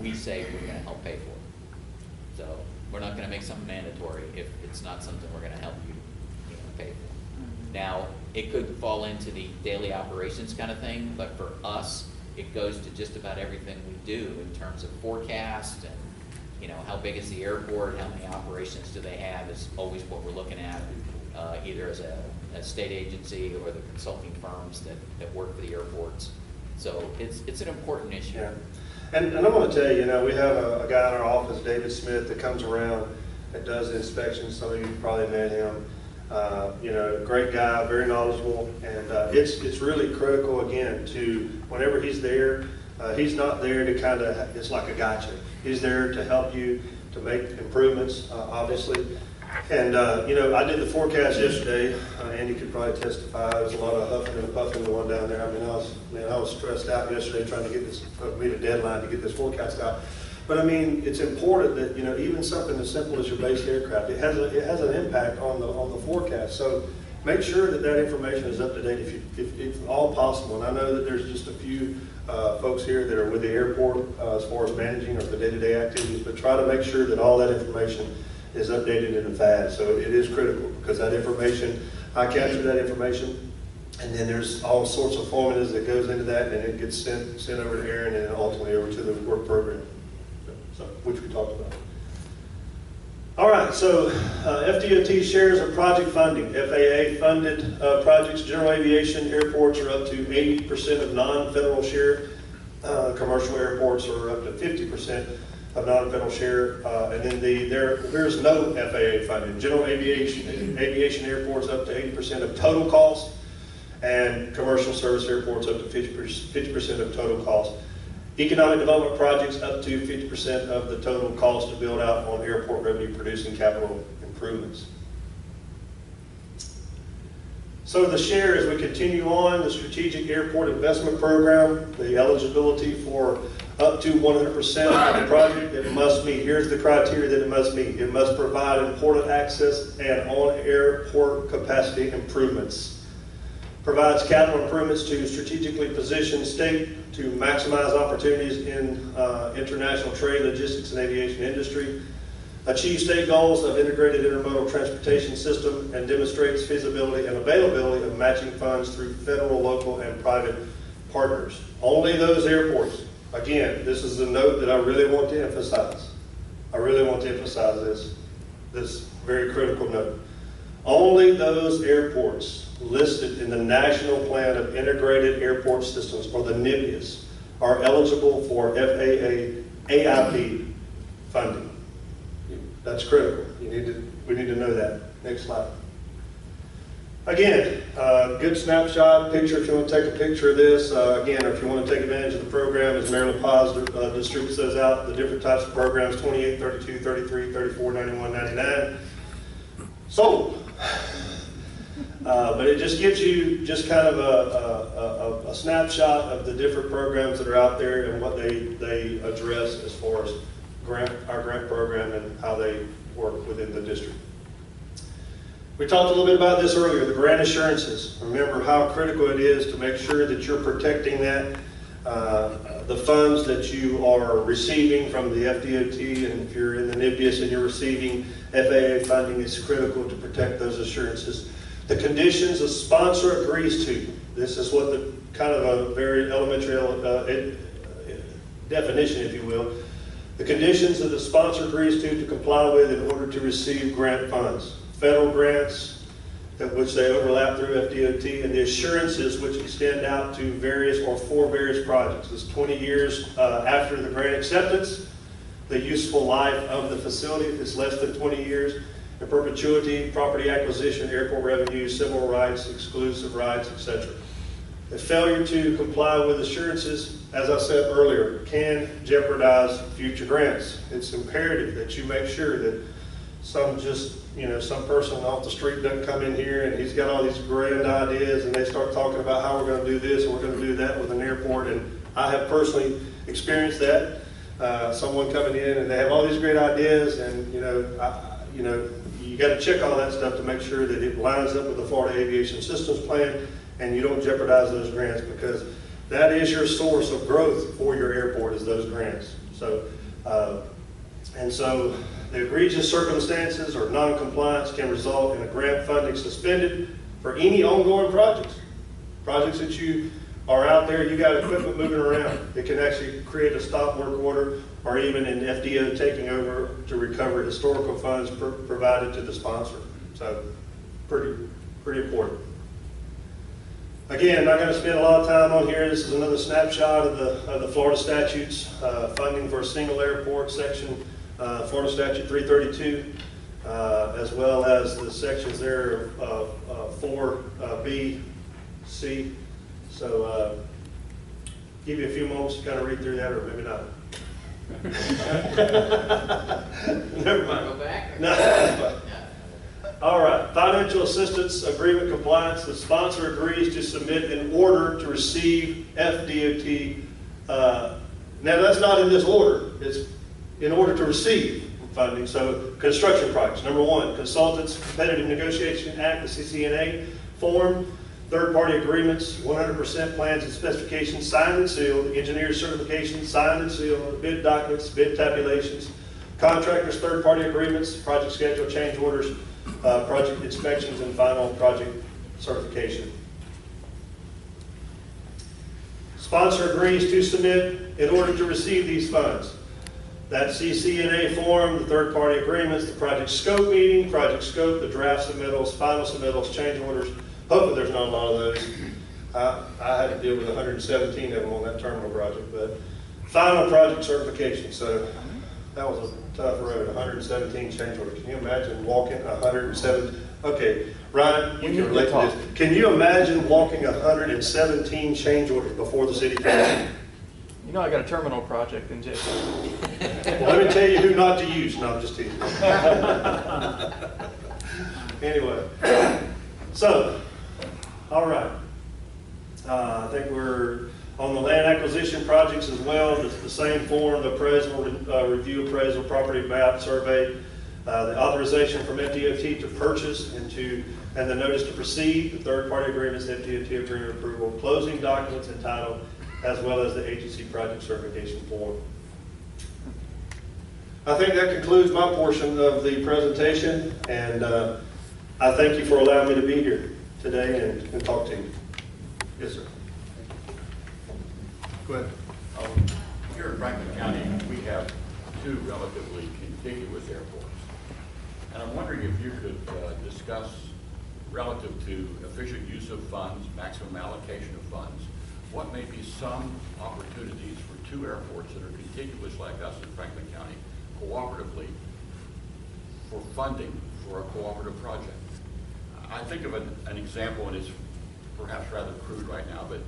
we say we're going to help pay for. So we're not going to make something mandatory if it's not something we're going to help you pay for. Now, it could fall into the daily operations kind of thing, but for us, it goes to just about everything we do in terms of forecast and how big is the airport, how many operations do they have is always what we're looking at, either as a state agency or the consulting firms that work for the airports. So it's an important issue. Yeah. And I want to tell you, we have a guy in our office, David Smith, that comes around that does the inspections. Some of you probably met him. Great guy, very knowledgeable, and it's really critical, again, to whenever he's there, he's not there to kind of, it's like a gotcha. He's there to help you to make improvements, obviously. And, I did the forecast yesterday. Andy could probably testify. There was a lot of huffing and puffing going down there. I mean, I was stressed out yesterday trying to get this, meet a deadline to get this forecast out. But I mean, it's important that, even something as simple as your base aircraft, it has an impact on the forecast. So make sure that information is up to date if all possible. And I know that there's just a few folks here that are with the airport as far as managing or the day-to-day activities, but try to make sure that all that information is updated in the FAD. So it is critical because that information, I capture that information, and then there's all sorts of formulas that goes into that, and it gets sent over to Aaron and then ultimately over to the work program, so, which we talked about. All right, so FDOT shares of project funding. FAA funded projects, general aviation airports are up to 80% of non-federal share. Commercial airports are up to 50% of non-federal share, and then there's no FAA funding. General aviation airports up to 80% of total cost, and commercial service airports up to 50% of total cost. Economic development projects up to 50% of the total cost to build out on airport revenue producing capital improvements. So the share, as we continue on, the Strategic Airport Investment Program, the eligibility for up to 100% of the project, it must meet. Here's the criteria that it must meet. It must provide important access and on-airport capacity improvements. Provides capital improvements to strategically position state to maximize opportunities in international trade, logistics, and aviation industry. Achieve state goals of integrated intermodal transportation system and demonstrates feasibility and availability of matching funds through federal, local, and private partners. Only those airports. Again, this is a note that I really want to emphasize. I really want to emphasize this very critical note. Only those airports listed in the National Plan of Integrated Airport Systems, or the NIPIS, are eligible for FAA AIP funding. That's critical. We need to know that. Next slide. Again, good snapshot picture if you want to take a picture of this. Again, if you want to take advantage of the program, as Marilyn Paz distributes those out, the different types of programs, 28, 32, 33, 34, 91, 99. Sold. But it just gives you just kind of a snapshot of the different programs that are out there and what they address as far as our grant program and how they work within the district. We talked a little bit about this earlier, the grant assurances. Remember how critical it is to make sure that you're protecting that, the funds that you are receiving from the FDOT, and if you're in the NIPIS and you're receiving FAA funding, it's critical to protect those assurances. The conditions a sponsor agrees to. This is what the kind of a very elementary definition, if you will. The conditions that the sponsor agrees to comply with in order to receive grant funds. Federal grants, which they overlap through FDOT, and the assurances which extend out to various or for various projects. It's 20 years after the grant acceptance, the useful life of the facility, if it's less than 20 years, in perpetuity, property acquisition, airport revenue, civil rights, exclusive rights, etc. The failure to comply with assurances, as I said earlier, can jeopardize future grants. It's imperative that you make sure that some person off the street doesn't come in here and he's got all these grand ideas and they start talking about how we're going to do this and we're going to do that with an airport. And I have personally experienced that. Someone coming in and they have all these great ideas, and you got to check all that stuff to make sure that it lines up with the Florida Aviation Systems Plan and you don't jeopardize those grants, because that is your source of growth for your airport, is those grants. So, the egregious circumstances or non-compliance can result in a grant funding suspended for any ongoing projects that you are out there, you got equipment moving around. It can actually create a stop work order, or even an FDO taking over to recover historical funds provided to the sponsor. So pretty important. Again, not going to spend a lot of time on here. This is another snapshot of the Florida statutes, funding for a single airport, section Florida Statute 332, as well as the sections there of 4B, C. So give you a few moments to kind of read through that, or maybe not. Never mind. Go back? No. All right, financial assistance agreement compliance. The sponsor agrees to submit an order to receive FDOT. Now that's not in this order. It's in order to receive funding. So construction projects. Number one, Consultants Competitive Negotiation Act, the CCNA form. Third-party agreements, 100% plans and specifications signed and sealed. Engineer certification signed and sealed. Bid documents, bid tabulations. Contractors, third-party agreements, project schedule, change orders, project inspections, and final project certification. Sponsor agrees to submit in order to receive these funds. That CCNA form, the third-party agreements, the project scope meeting, project scope, the draft submittals, final submittals, change orders. Hopefully there's not a lot of those. I had to deal with 117 of them on that terminal project, but final project certification. So that was a tough road, 117 change orders. Can you imagine walking 107? Okay, Ryan, you can relate to this. Can you imagine walking 117 change orders before the city council? You know I got a terminal project in JACIP. Well, let me tell you who not to use. No, I'm just teasing. Anyway, so, all right. I think we're on the land acquisition projects as well. The same form, the appraisal, review appraisal, property map, survey, the authorization from FDOT to purchase and the notice to proceed, the third-party agreements, FDOT agreement approval, closing documents and title, as well as the agency project certification form. I think that concludes my portion of the presentation, and I thank you for allowing me to be here today and talk to you. Yes, sir. Go ahead. Here in Franklin County, we have two relatively contiguous airports. And I'm wondering if you could discuss, relative to efficient use of funds, maximum allocation of funds, what may be some opportunities for two airports that are contiguous like us in Franklin County, cooperatively, for funding for a cooperative project. I think of an example, and it's perhaps rather crude right now, but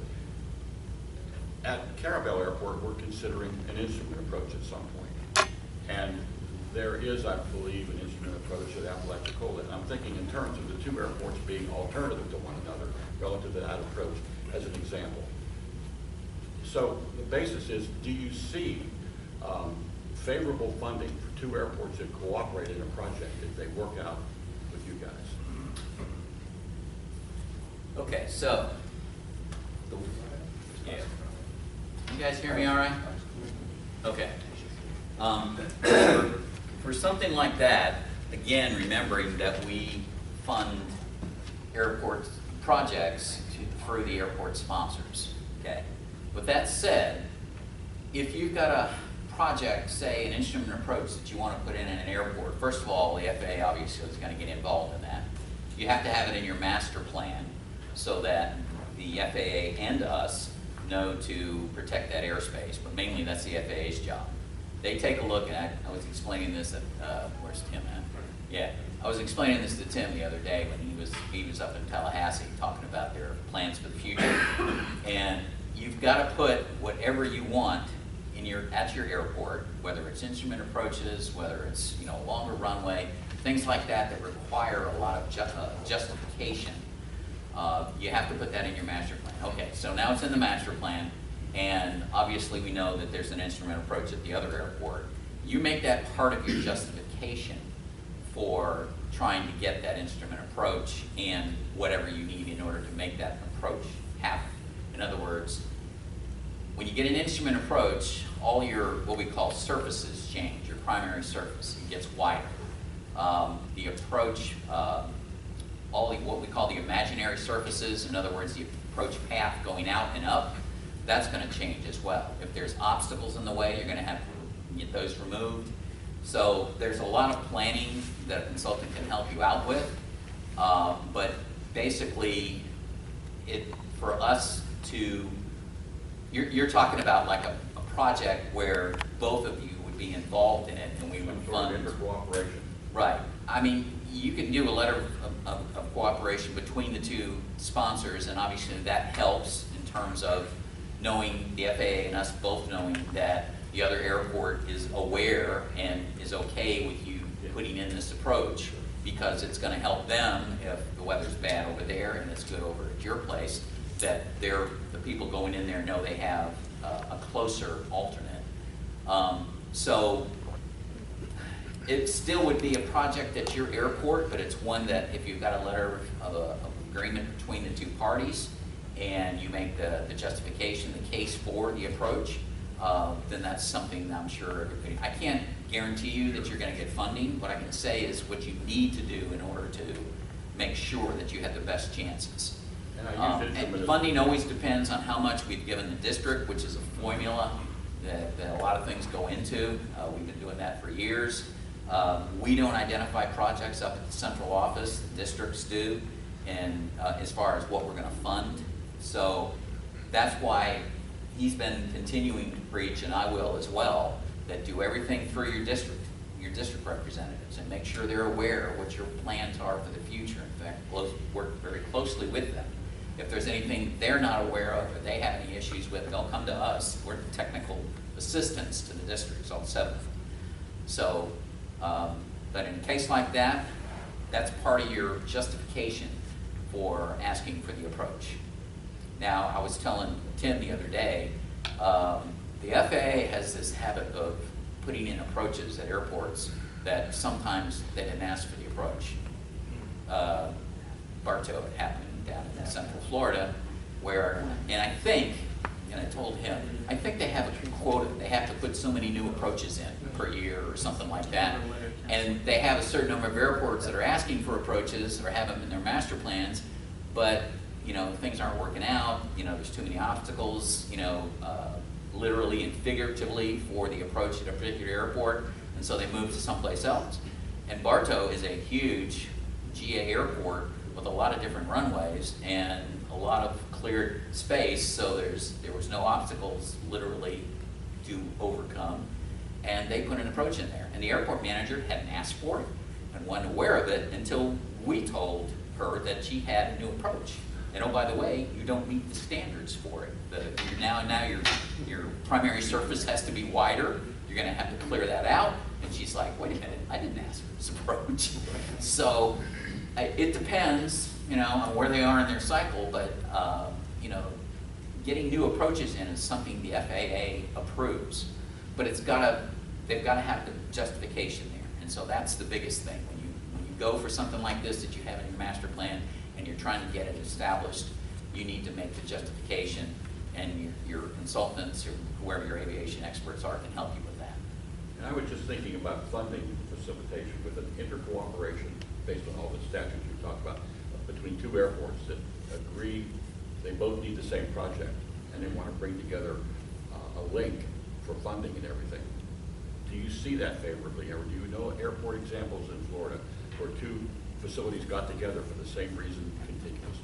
at Carrabelle Airport, we're considering an instrument approach at some point. And there is, I believe, an instrument approach at Apalachicola. And I'm thinking in terms of the two airports being alternative to one another relative to that approach as an example. So the basis is, do you see favorable funding for two airports that cooperate in a project if they work out with you guys? Okay, so, yeah. You guys hear me all right? Okay. For something like that, again, remembering that we fund airport projects through the airport sponsors, okay? With that said, if you've got a project, say an instrument approach that you want to put in an airport, first of all, the FAA obviously is going to get involved in that. You have to have it in your master plan so that the FAA and us know to protect that airspace, but mainly that's the FAA's job. They take a look at, I was explaining this at, where's Tim at? Yeah, I was explaining this to Tim the other day when he was up in Tallahassee talking about their plans for the future. And you've got to put whatever you want at your airport, whether it's instrument approaches, whether it's a longer runway, things like that require a lot of justification. You have to put that in your master plan. Okay, so now it's in the master plan, and obviously we know that there's an instrument approach at the other airport. You make that part of your justification for trying to get that instrument approach and whatever you need in order to make that approach happen. In other words, when you get an instrument approach, all your, what we call surfaces change. Your primary surface, it gets wider. The approach, all what we call the imaginary surfaces, in other words, the approach path going out and up, that's going to change as well. If there's obstacles in the way, you're going to have to get those removed. So there's a lot of planning that a consultant can help you out with. But basically, for us to, you're talking about like a project where both of you would be involved in it and we would fund. Cooperation. Right. I mean, you can do a letter of cooperation between the two sponsors, and obviously that helps in terms of knowing the FAA and us both knowing that the other airport is aware and is okay with you putting in this approach, because it's going to help them if the weather's bad over there and it's good over at your place, that the people going in there know they have a closer alternate. So it still would be a project at your airport, but it's one that if you've got a letter of agreement between the two parties and you make the justification, the case for the approach, then that's something that I'm sure everybody, I can't guarantee you that you're going to get funding. What I can say is what you need to do in order to make sure that you have the best chances. And funding always depends on how much we've given the district, which is a formula that a lot of things go into. We've been doing that for years. We don't identify projects up at the central office, the districts do, and as far as what we're going to fund. So that's why he's been continuing to preach, and I will as well, that do everything through your district representatives, and make sure they're aware of what your plans are for the future. In fact, work very closely with them. If there's anything they're not aware of or they have any issues with, they'll come to us. We're the technical assistants to the districts, all 7 of them. So, but in a case like that, that's part of your justification for asking for the approach. Now, I was telling Tim the other day, the FAA has this habit of putting in approaches at airports that sometimes they didn't ask for the approach. Bartow, it happened down in Central Florida, where, and I think, and I told him, I think they have a quota. They have to put so many new approaches in per year or something like that. And they have a certain number of airports that are asking for approaches or have them in their master plans, but you know, things aren't working out, you know, there's too many obstacles, you know, literally and figuratively for the approach at a particular airport, and so they move to someplace else. And Bartow is a huge GA airport with a lot of different runways and a lot of cleared space, so there was no obstacles literally to overcome, and they put an approach in there. And the airport manager hadn't asked for it and wasn't aware of it until we told her that she had a new approach. And oh, by the way, you don't meet the standards for it. Now your primary surface has to be wider. You're going to have to clear that out. And she's like, wait a minute, I didn't ask for this approach. So it depends, you know, on where they are in their cycle. But you know, getting new approaches in is something the FAA approves. But they've got to have the justification there. And so that's the biggest thing when you go for something like this that you have in your master plan, and you're trying to get it established, you need to make the justification, and your consultants or whoever your aviation experts are can help you with that. And I was just thinking about funding facilitation with an intercooperation based on all the statutes you talked about between 2 airports that agree they both need the same project and they want to bring together a link for funding and everything. Do you see that favorably, or do you know airport examples in Florida where 2 facilities got together for the same reason, contiguous?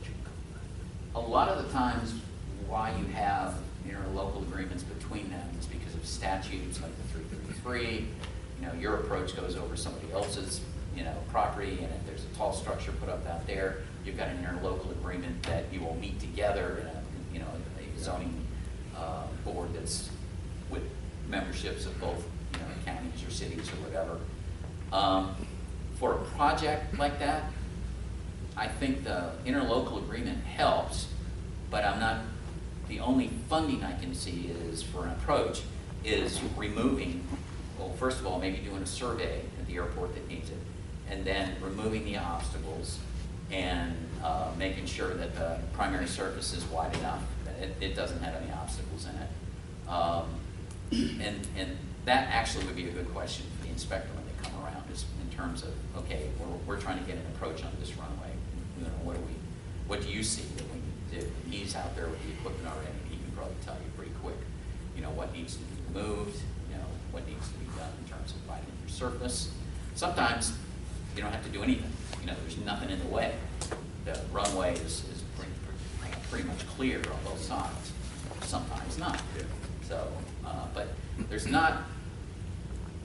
A lot of the times why you have interlocal agreements between them is because of statutes like the 333. You know, your approach goes over somebody else's, you know, property, and if there's a tall structure put up out there, you've got an interlocal agreement that you will meet together in a, you know, a zoning board that's with memberships of both, you know, counties or cities or whatever. For a project like that, I think the interlocal agreement helps, but the only funding I can see is for an approach is removing, well, first of all, maybe doing a survey at the airport that needs it, and then removing the obstacles and making sure that the primary surface is wide enough, that it doesn't have any obstacles in it. And that actually would be a good question for the inspector when they come around, is in terms of, okay, we're trying to get an approach on this runway. You know, what do you see that He's out there with the equipment already, and he can probably tell you pretty quick, what needs to be removed, what needs to be done in terms of widening your surface. Sometimes you don't have to do anything. There's nothing in the way. The runway is pretty much clear on both sides. Sometimes not. So, but there's not,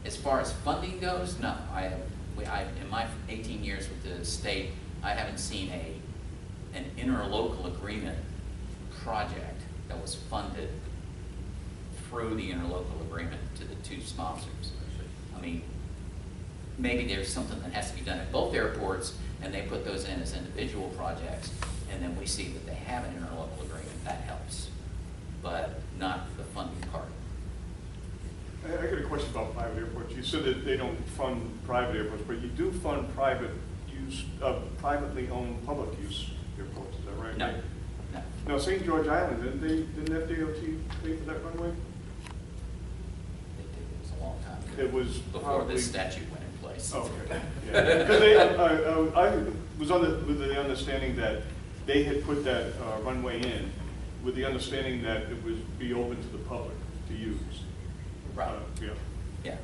as far as funding goes, no. In my 18 years with the state, I haven't seen an interlocal agreement project that was funded through the interlocal agreement to the two sponsors. I mean, maybe there's something that has to be done at both airports, and they put those in as individual projects, and then we see that they have an interlocal agreement. That helps, but not the funding part. I got a question about private airports. You said that they don't fund private airports, but you do fund private use, privately owned public use airports, is that right? No, no. No, St. George Island, didn't FDOT pay for that runway? It was a long time ago. It was before probably- this statute went in place. Oh, okay. Yeah, because I was with the understanding that they had put that runway in with the understanding that it would be open to the public to use. Right. Yeah. Yeah,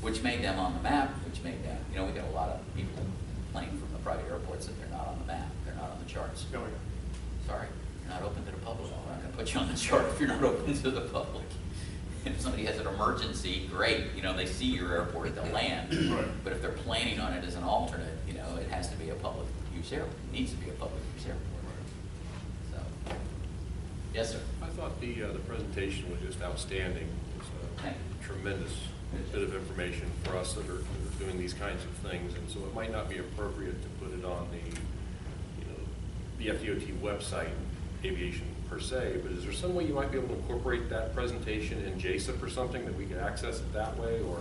which made them on the map, which made them, we got a lot of people complaining from the private airports that they're not on the map, they're not on the charts. Oh, yeah. Sorry, you're not open to the public. We're not gonna put you on the chart if you're not open to the public. If somebody has an emergency, great, they see your airport, they'll land. Right. But if they're planning on it as an alternate, it has to be a public use airport. It needs to be a public use airport. So, yes, sir. I thought the presentation was just outstanding. It's Thank you. a tremendous bit of information for us that are doing these kinds of things, and so it might not be appropriate to put it on the FDOT website, aviation per se, but is there some way you might be able to incorporate that presentation in JACIP or something that we could access it that way, or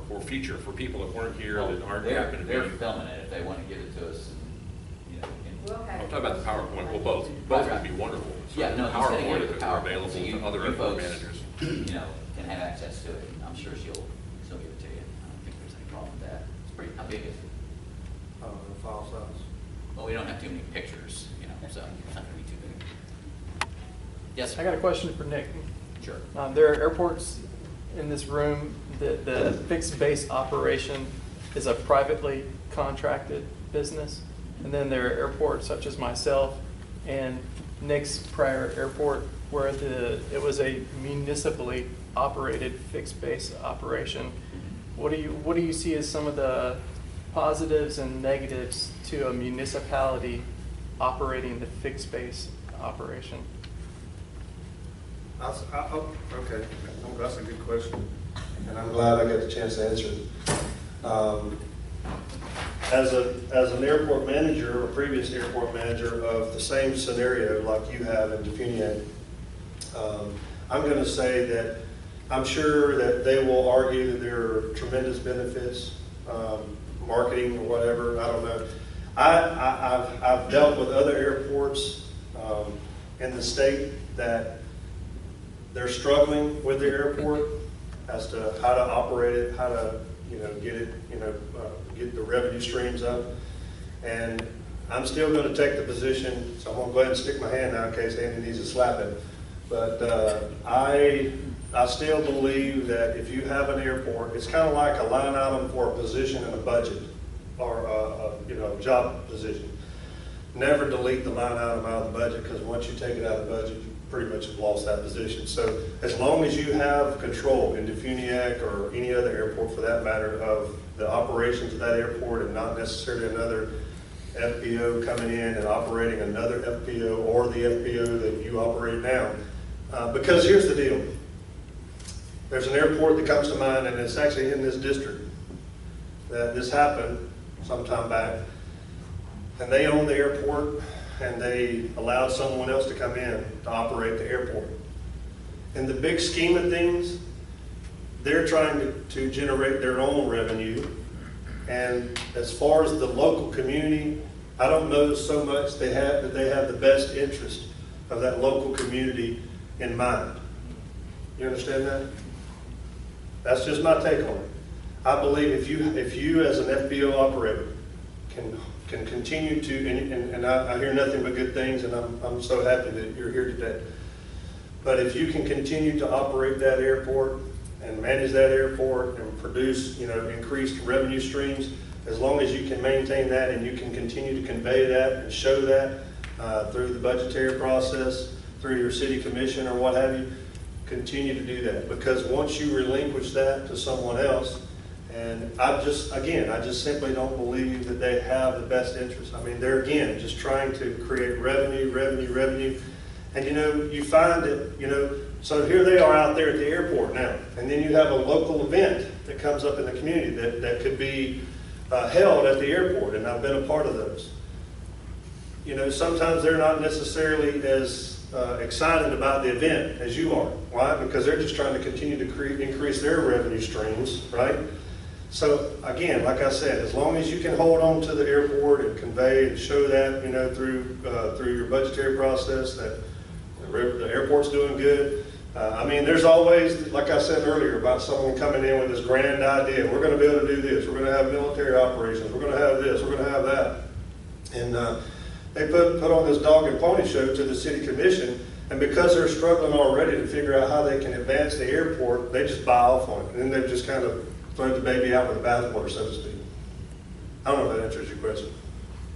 for future, for people that weren't here, that aren't happening to be? They're filming it if they want to give it to us. I'm talking about the PowerPoint. Well, both would be wonderful. So Yeah, no, he's gonna give PowerPoint it if the it were PowerPoint. available So you to other airport folks, managers. Can have access to it. I'm sure she'll give it to you. I don't think there's any problem with that. It's pretty, how big is it? The file size. Well, we don't have too many pictures, so it's not gonna be too big. Yes, I sir. got a question for Nick. Sure. There are airports in this room that the fixed base operation is a privately contracted business. And then there are airports such as myself and Nick's prior airport where it was a municipally operated fixed base operation. What do you see as some of the positives and negatives to a municipality operating the fixed base operation? Okay, that's a good question, and I'm glad I got the chance to answer it. As an airport manager, or previous airport manager of the same scenario like you have in DeFuniak, I'm going to say that I'm sure that they will argue that there are tremendous benefits, marketing or whatever, I don't know. I've dealt with other airports in the state that they're struggling with their airport as to how to operate it, how to get it, get the revenue streams up. And I'm still going to take the position, so I'm going to go ahead and stick my hand out in case Andy needs to slap it. But I still believe that if you have an airport, it's kind of like a line item for a position in a budget or a job position. Never delete the line item out of the budget, because once you take it out of the budget, you pretty much have lost that position. So as long as you have control in DeFuniak or any other airport for that matter of the operations of that airport, and not necessarily another FBO coming in and operating another FBO or the FBO that you operate now. Because here's the deal. There's an airport that comes to mind, and it's actually in this district, that this happened some time back. And they own the airport, and they allowed someone else to come in to operate the airport. In the big scheme of things, they're trying to generate their own revenue. And as far as the local community, I don't know so much that they have the best interest of that local community in mind. You understand that? That's just my take on it. I believe if you as an FBO operator can continue to, and I hear nothing but good things, and I'm so happy that you're here today. But if you can continue to operate that airport and manage that airport and produce, increased revenue streams, as long as you can maintain that and you can continue to convey that and show that through the budgetary process, through your city commission or what have you, continue to do that. Because once you relinquish that to someone else, and I just simply don't believe that they have the best interest. I mean, they're, again, just trying to create revenue. And, you find that, so here they are out there at the airport now. And then you have a local event that comes up in the community that could be held at the airport. And I've been a part of those. Sometimes they're not necessarily as excited about the event as you are. Why? Because they're just trying to continue to increase their revenue streams, right? So again, like I said, as long as you can hold on to the airport and convey and show that, through your budgetary process, that the airport's doing good. There's always, like I said earlier, about someone coming in with this grand idea. We're going to be able to do this. We're going to have military operations. We're going to have this. We're going to have that. And they put on this dog and pony show to the city commission. And because they're struggling already to figure out how they can advance the airport, they just buy off on it. And then they've just kind of thrown the baby out with the bathwater, so to speak. I don't know if that answers your question.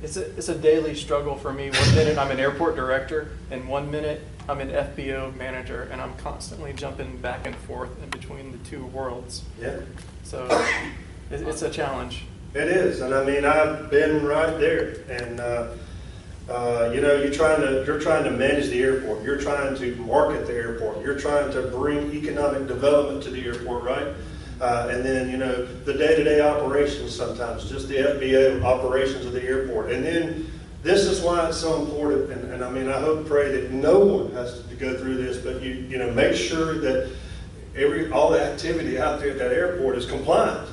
It's a daily struggle for me. 1 minute I'm an airport director, and 1 minute I'm an FBO manager, and I'm constantly jumping back and forth in between the two worlds. Yeah. So it's a challenge. It is, and I've been right there. And you're trying to manage the airport. You're trying to market the airport. You're trying to bring economic development to the airport, right? And then, the day-to-day operations sometimes, just the FBO operations of the airport. And then this is why it's so important, and I hope and pray that no one has to go through this, but you make sure that all the activity out there at that airport is compliant.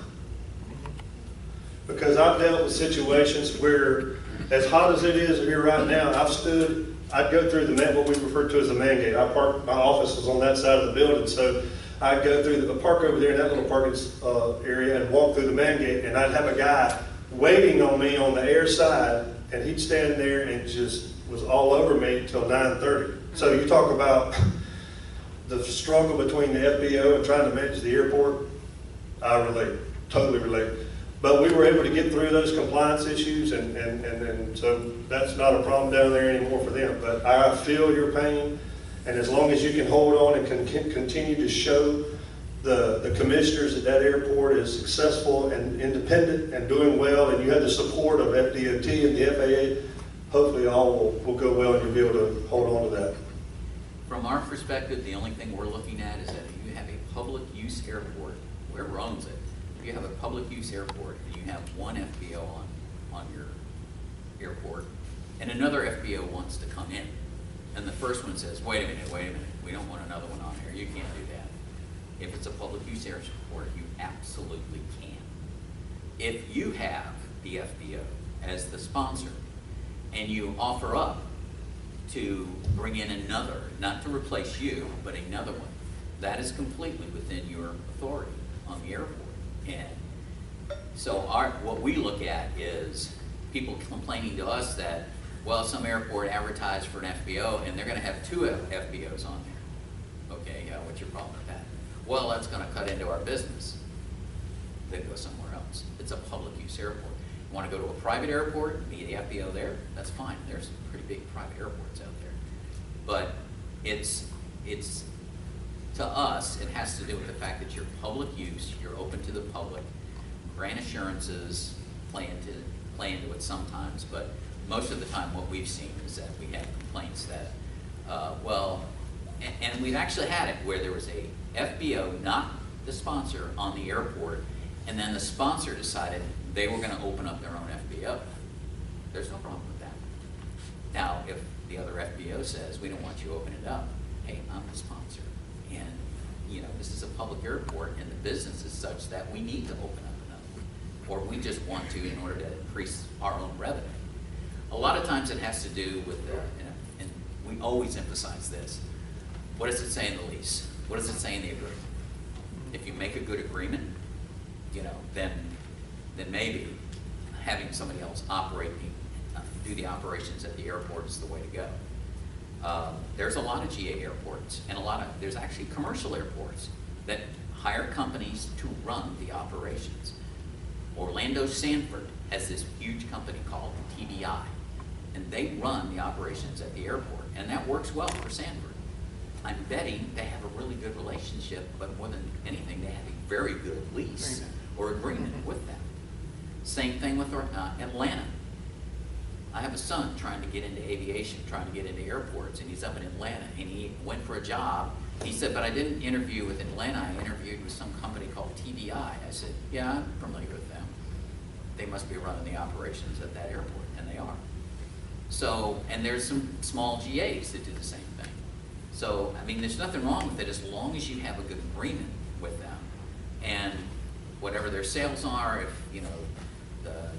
Because I've dealt with situations where, as hot as it is here right now, I'd go through what we refer to as the man gate. My office is on that side of the building, so I'd go through the park over there in that little parking area and walk through the man gate, and I'd have a guy waiting on me on the air side, and he'd stand there and just was all over me until 9:30. So you talk about the struggle between the FBO and trying to manage the airport. I relate, totally relate. But we were able to get through those compliance issues, and so that's not a problem down there anymore for them. But I feel your pain. And as long as you can hold on and can continue to show the commissioners that airport is successful and independent and doing well, and you have the support of FDOT and the FAA, hopefully all will go well and you'll be able to hold on to that. From our perspective, the only thing we're looking at is that if you have a public use airport, whoever owns it, if you have a public use airport and you have one FBO on your airport and another FBO wants to come in, and the first one says, wait a minute, we don't want another one on here, you can't do that. If it's a public use airport, you absolutely can. If you have the FBO as the sponsor and you offer up to bring in another, not to replace you, but another one, that is completely within your authority on the airport. And so what we look at is people complaining to us that, well, some airport advertised for an FBO and they're going to have 2 FBOs on there. Okay, yeah, what's your problem with that? Well, that's going to cut into our business. Then go somewhere else. It's a public use airport. You want to go to a private airport and be the FBO there? That's fine. There's some pretty big private airports out there. But it's to us, it has to do with the fact that you're public use, you're open to the public. Grant assurances play into it sometimes, but most of the time what we've seen is that we have complaints that, and we've actually had it where there was a FBO, not the sponsor, on the airport, and then the sponsor decided they were going to open up their own FBO. There's no problem with that. Now, if the other FBO says, we don't want you to open it up, hey, I'm the sponsor, and this is a public airport, and the business is such that we need to open up another one, or we just want to in order to increase our own revenue. A lot of times it has to do with, and we always emphasize this, what does it say in the lease? What does it say in the agreement? If you make a good agreement, then maybe, having somebody else do the operations at the airport is the way to go. There's a lot of GA airports, and there's actually commercial airports that hire companies to run the operations. Orlando Sanford has this huge company called TBI, and they run the operations at the airport, and that works well for Sanford. I'm betting they have a really good relationship, but more than anything, they have a very good lease or agreement with them. Same thing with Atlanta. I have a son trying to get into aviation, trying to get into airports, and he's up in Atlanta, and he went for a job. He said, but I didn't interview with Atlanta, I interviewed with some company called TBI. I said, yeah, I'm familiar with them. They must be running the operations at that airport, and they are. So, and there's some small GAs that do the same thing. So, I mean, there's nothing wrong with it as long as you have a good agreement with them. And whatever their sales are, if, you know,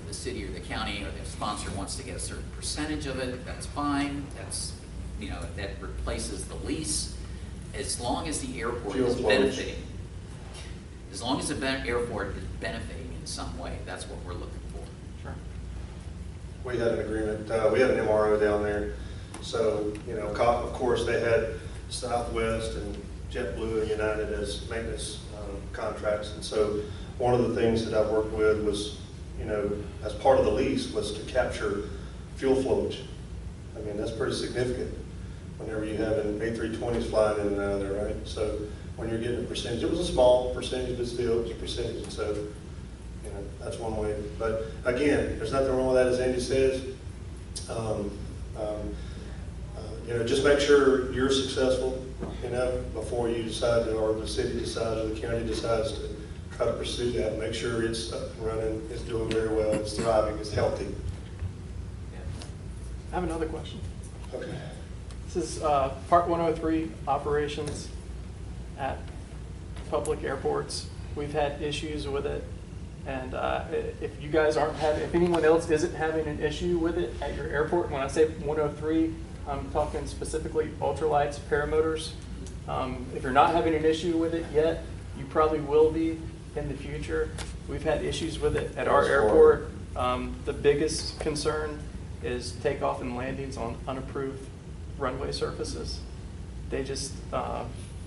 the city or the county or the sponsor wants to get a certain percentage of it, that's fine. That's, you know, that replaces the lease. As long as the airport is benefiting, as long as the airport is benefiting in some way, that's what we're looking for. Sure. We had an agreement, we had an MRO down there. So, you know, of course, they had Southwest and JetBlue and United as maintenance contracts. And so one of the things that I worked with was, you know, as part of the lease was to capture fuel flowage. I mean, that's pretty significant whenever you have an A320s flying in and out of there, right? So when you're getting a percentage, it was a small percentage, but still it was a percentage. And so, you know, that's one way. But again, there's nothing wrong with that, as Andy says. You know, just make sure you're successful, you know, before you decide to, or the city decides, or the county decides to try to pursue that. Make sure it's up and running, it's doing very well, it's thriving, it's healthy. Yeah. I have another question. Okay. This is Part 103, operations at public airports. We've had issues with it, and if you guys aren't having, if anyone else isn't having an issue with it at your airport, when I say 103, I'm talking specifically ultralights, paramotors. If you're not having an issue with it yet, you probably will be in the future. We've had issues with it at our airport. The biggest concern is takeoff and landings on unapproved runway surfaces. They just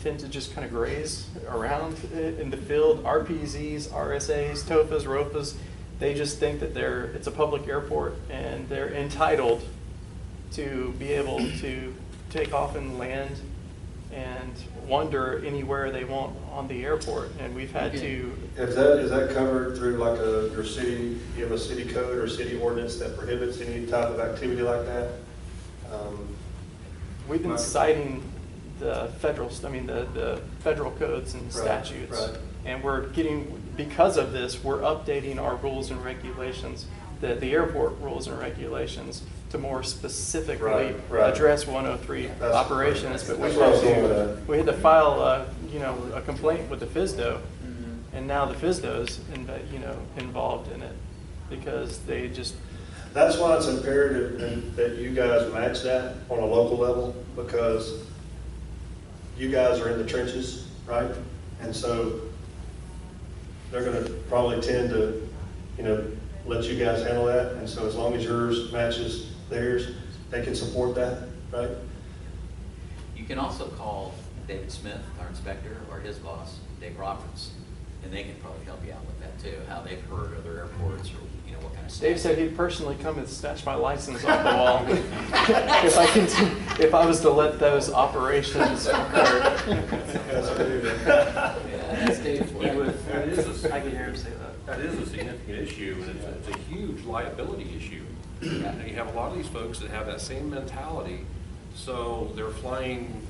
tend to just kind of graze around in the field. RPZs, RSAs, TOFAs, ROFAs, they just think that it's a public airport and they're entitled to be able to take off and land and wander anywhere they want on the airport. And we've had to... Is that covered through like your city, you have a city code or city ordinance that prohibits any type of activity like that? We've been citing the federal codes and statutes. Right. And we're getting, because of this, we're updating our rules and regulations, the airport rules and regulations, to more specifically address 103 operations. But we had to file a complaint with the FSDO, and now the FSDO's involved in it because they just... That's why it's imperative that you guys match that on a local level, because you guys are in the trenches, right? And so they're going to probably tend to, let you guys handle that. And so as long as yours matches theirs, they can support that, right? You can also call David Smith, our inspector, or his boss, Dave Roberts, and they can probably help you out with that too, how they've heard other airports, or what kind of stuff. Dave said he'd personally come and snatch my license off the wall if I was to let those operations occur. That's Dave's way. I can hear him say that. That is a significant issue, and it's a huge liability issue. And you have a lot of these folks that have that same mentality, so they're flying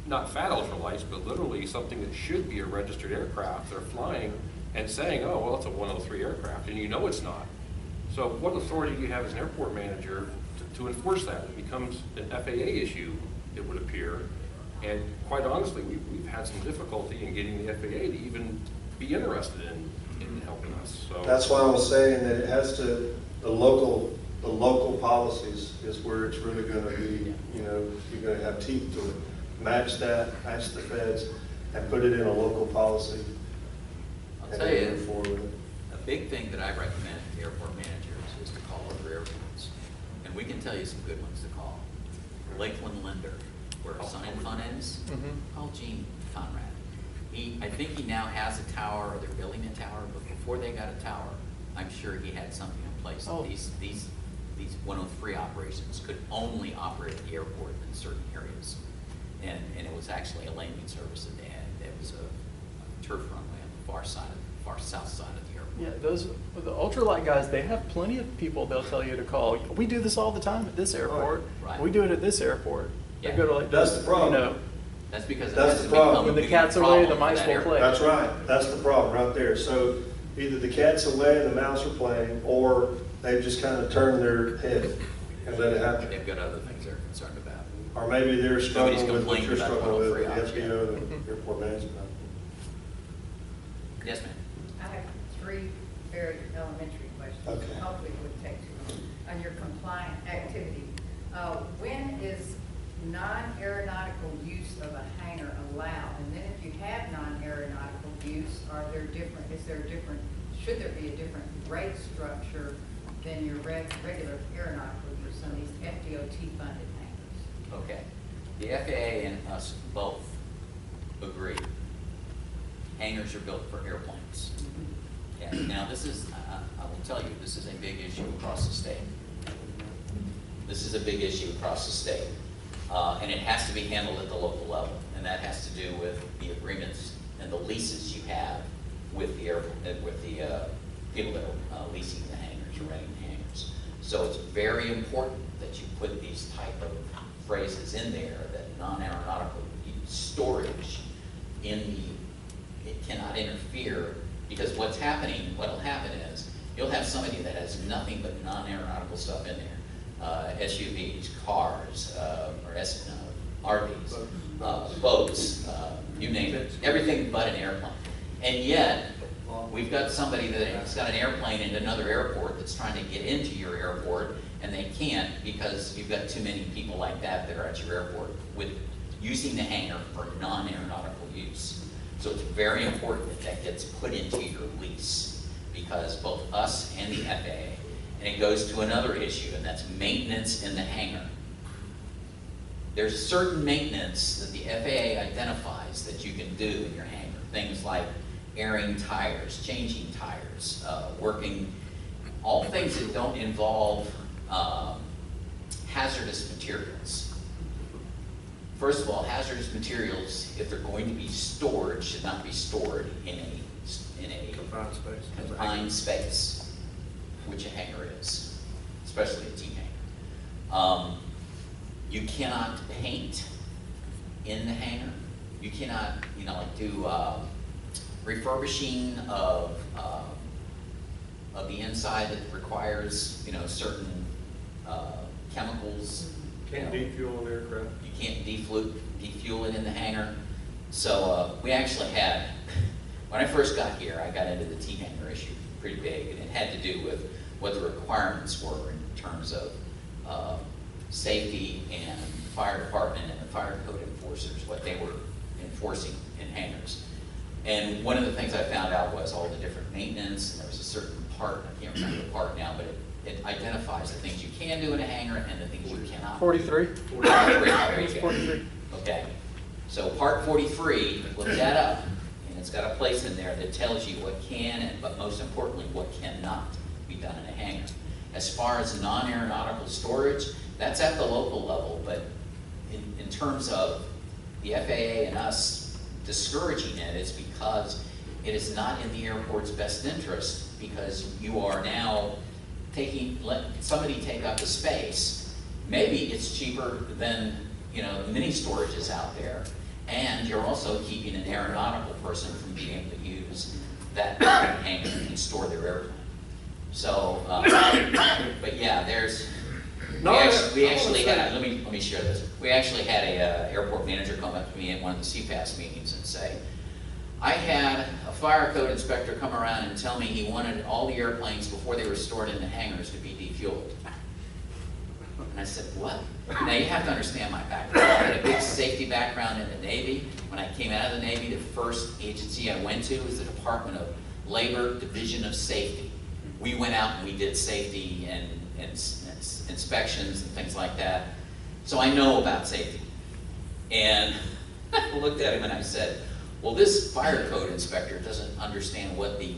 not fat ultralights, but literally something that should be a registered aircraft. They're flying and saying, oh, well, it's a 103 aircraft, and you know it's not. So what authority do you have as an airport manager to enforce that? It becomes an FAA issue, it would appear. And quite honestly, we've had some difficulty in getting the FAA to even be interested in helping us. So that's why I was saying that it has to, the local policies is where it's really going to be, you're going to have teeth to it. Match that, match the feds, and put it in a local policy. I'll tell you, big thing that I recommend to airport managers is to call other airports. And we can tell you some good ones to call. Lakeland Linder, where Sun and Fun is. Call Gene Conrad. I think he now has a tower, or they're building a tower, but before they got a tower, I'm sure he had something in place. Oh. These 103 operations could only operate at the airport in certain areas. And it was actually a landing service that they had. It was a turf runway on the far south side of the airport. Yeah, those, the ultralight guys, they have plenty of people they'll tell you to call. We do this all the time at this airport. Right. We do it at this airport. They Yeah. go to like, That's the problem. You know, That's because it That's has the to become problem. a when the big cat's away, problem the for mice that will airport. play. That's right. That's the problem right there. So either the cat's away and the mouse are playing, or they've just kind of turned their head and let it happen. They've got other things they're concerned about. Or maybe they're struggling with what complained you're about struggling with, the 103 FDO and airport management. Yes, ma'am. I have 3 very elementary questions. Okay. Hopefully it wouldn't take too long. On your compliant activity, when is non-aeronautical use of a hangar allowed? And then if you have non-aeronautical use, should there be a different rate structure than your regular aeronautical use on these FDOT funded hangars? Okay. The FAA and us both agree. Hangars are built for airplanes. Okay. Now, this is, I will tell you, this is a big issue across the state. This is a big issue across the state. And it has to be handled at the local level. And that has to do with the agreements and the leases you have with the people that are leasing the hangars or renting the hangars. So it's very important that you put these type of phrases in there that non-aeronautical storage it cannot interfere, because what'll happen is you'll have somebody that has nothing but non-aeronautical stuff in there. SUVs, cars, or RVs, boats, you name it, everything but an airplane. And yet, we've got somebody that's got an airplane in another airport that's trying to get into your airport, and they can't because you've got too many people like that that are at your airport with using the hangar for non-aeronautical use. So it's very important that that gets put into your lease, because both us and the FAA, and it goes to another issue, and that's maintenance in the hangar. There's certain maintenance that the FAA identifies that you can do in your hangar. Things like airing tires, changing tires, working, all things that don't involve hazardous materials. First of all, hazardous materials, if they're going to be stored, should not be stored in a confined space, which a hangar is, especially a T hangar. You cannot paint in the hangar. You cannot, do refurbishing of the inside that requires, certain chemicals. Can't defuel an aircraft. You can't defuel it in the hangar. So we actually had, when I first got here, I got into the T hangar issue pretty big, and it had to do with what the requirements were in terms of safety and fire department and the fire code enforcers, what they were enforcing in hangars. And one of the things I found out was all the different maintenance, and there was a certain part, I can't remember the part now, but it identifies the things you can do in a hangar and the things you cannot. 43. 43. Okay. So part 43, look that up, and it's got a place in there that tells you what can, but most importantly, what cannot be done in a hangar. As far as non-aeronautical storage, that's at the local level, but in terms of the FAA and us discouraging it, it's because it is not in the airport's best interest, because you are now let somebody take up the space. Maybe it's cheaper than, mini storages out there, and you're also keeping an aeronautical person from being able to use that hangar and store their airplane. So, but yeah, we actually had, let me share this. We actually had a airport manager come up to me at one of the CPAS meetings and say, I had a fire code inspector come around and tell me he wanted all the airplanes before they were stored in the hangars to be defueled. And I said, what? Now you have to understand my background. I had a big safety background in the Navy. When I came out of the Navy, the first agency I went to was the Department Labor Division of Safety. We went out and we did safety and inspections and things like that. So I know about safety. And I looked at him and I said, well, this fire code inspector doesn't understand what the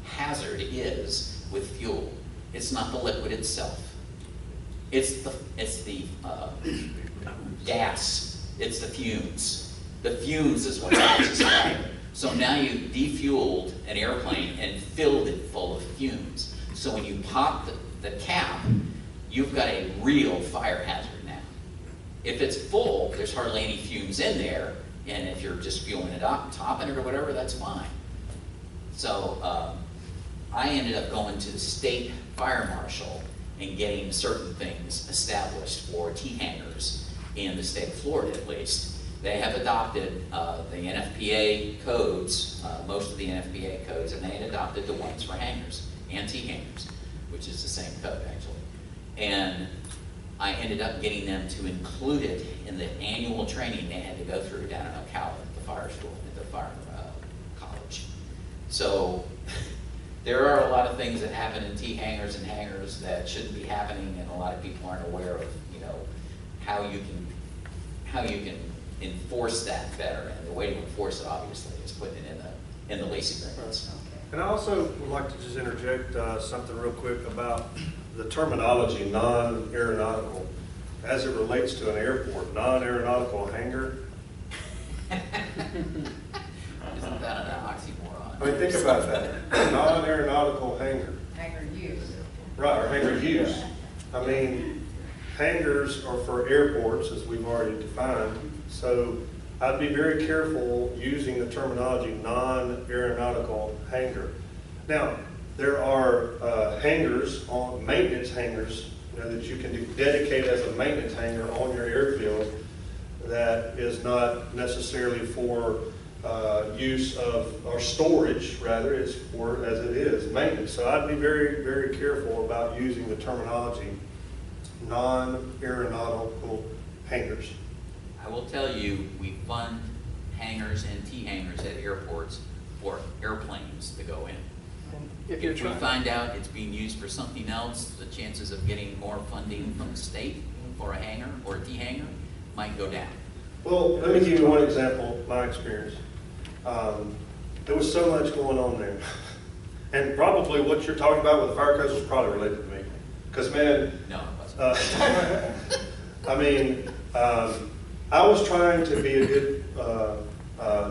hazard is with fuel. It's not the liquid itself. It's the gas. It's the fumes. The fumes is what causes fire. So now you defueled an airplane and filled it full of fumes. So when you pop the cap, you've got a real fire hazard now. If it's full, there's hardly any fumes in there, and if you're just fueling it up, topping it or whatever, that's fine. So I ended up going to the state fire marshal and getting certain things established for T-hangars in the state of Florida, at least. They have adopted the NFPA codes, most of the NFPA codes, and they had adopted the ones for hangars and T-hangars, which is the same code, actually. And I ended up getting them to include it in the annual training they had to go through down in Ocala at the fire school, at the fire college. So there are a lot of things that happen in T-hangars and hangars that shouldn't be happening, and a lot of people aren't aware of, how you can enforce that better. And the way to enforce it, obviously, is putting it in the lease agreements. And I also would like to just interject something real quick about the terminology non-aeronautical as it relates to an airport. Non-aeronautical hangar. Isn't that an oxymoron? I mean, think about that. Non-aeronautical hangar. Hangar use. Right, or hangar use. I mean, hangars are for airports, as we've already defined. So I'd be very careful using the terminology non-aeronautical hangar. Now, there are hangars, maintenance hangars, that you can dedicate as a maintenance hangar on your airfield that is not necessarily for use of, or storage, rather, it's for, as it is, maintenance. So I'd be very, very careful about using the terminology non-aeronautical hangars. I will tell you, we fund hangars and T-hangars at airports for airplanes to go in. And If we find out it's being used for something else, the chances of getting more funding from the state for a hangar or a T-hangar might go down. Well, let me give you one example of my experience. There was so much going on there. And probably what you're talking about with the fire codes was probably related to me. Because, man, No, it wasn't. I mean, I was trying to be a good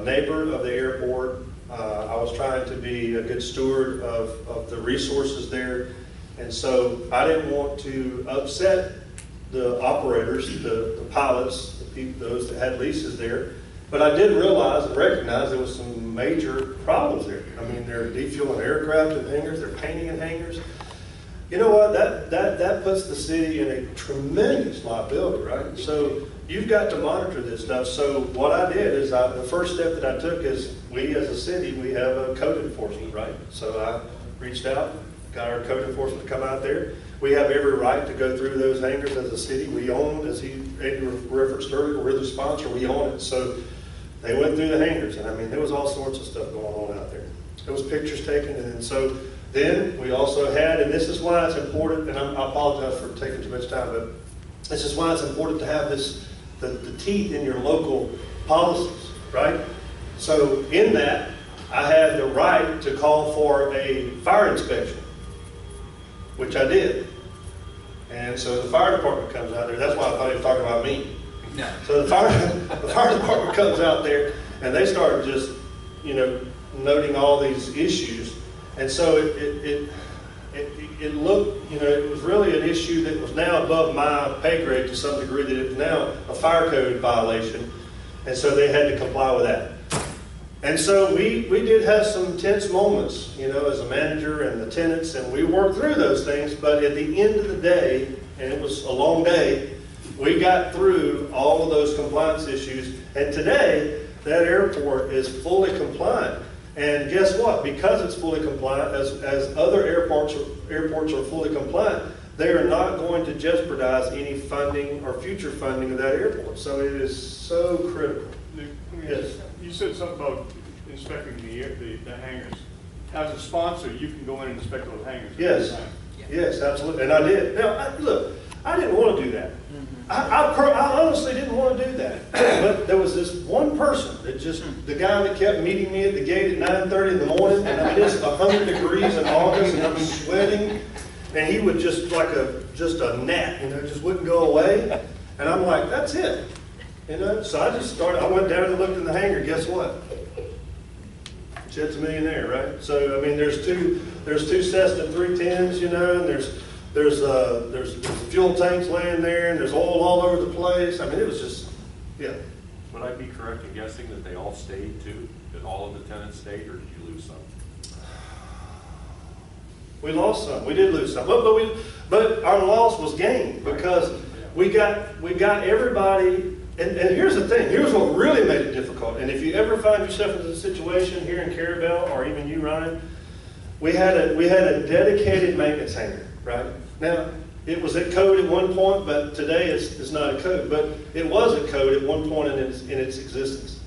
neighbor of the airport. I was trying to be a good steward of the resources there. And so I didn't want to upset the operators, the pilots, the people, those that had leases there. But I did realize and recognize there was some major problems there. I mean, they're defueling aircraft in hangars, they're painting in hangars. You know what, that puts the city in a tremendous liability, right? So you've got to monitor this stuff. So what I did is, the first step that I took is, we as a city, we have a code enforcement, right? So I reached out, got our code enforcement to come out there. We have every right to go through those hangars as a city. We own, as Eddie referenced earlier, we're the sponsor, we own it. So they went through the hangars, and I mean, there was all sorts of stuff going on out there. There was pictures taken, and so then we also had, and this is why it's important, and I apologize for taking too much time, but this is why it's important to have this, the teeth in your local policies, right? So in that, I had the right to call for a fire inspection, which I did. And so the fire department comes out there. That's why I thought he was talking about me. No. So the fire department comes out there, and they start just, noting all these issues. And so it looked, it was really an issue that was now above my pay grade to some degree, that it's now a fire code violation. And so they had to comply with that. And so we did have some tense moments, as a manager and the tenants, and we worked through those things. But at the end of the day, and it was a long day, we got through all of those compliance issues. And today, that airport is fully compliant. And guess what? Because it's fully compliant, as other airports are fully compliant, they are not going to jeopardize any funding or future funding of that airport. So it is so critical. Nick, Yes. you said something about inspecting the hangars. As a sponsor, you can go in and inspect those hangars. Yes, yes, absolutely, and I did. Now, look, I didn't want to do that. I honestly didn't want to do that. But there was this one person that just, the guy that kept meeting me at the gate at 9:30 in the morning, and I mean, it's 100 degrees in August, and I'm sweating, and he would just just a gnat, just wouldn't go away. And I'm like, that's it. So I just started, I went down and looked in the hangar, guess what? Chet's a millionaire, right? So, I mean, there's two Cessna 310s, and there's fuel tanks laying there, and there's oil all over the place. I mean, it was just, yeah. Would I be correct in guessing that they all stayed too? That all of the tenants stayed, or did you lose some? We lost some. We did lose some, but our loss was gain because we got everybody. And here's the thing. Here's what really made it difficult. And if you ever find yourself in a situation here in Carrabelle, or even you, Ryan, we had a dedicated maintenance hangar. Right now, it was at code at one point, but today it's not a code. But it was a code at one point in its existence.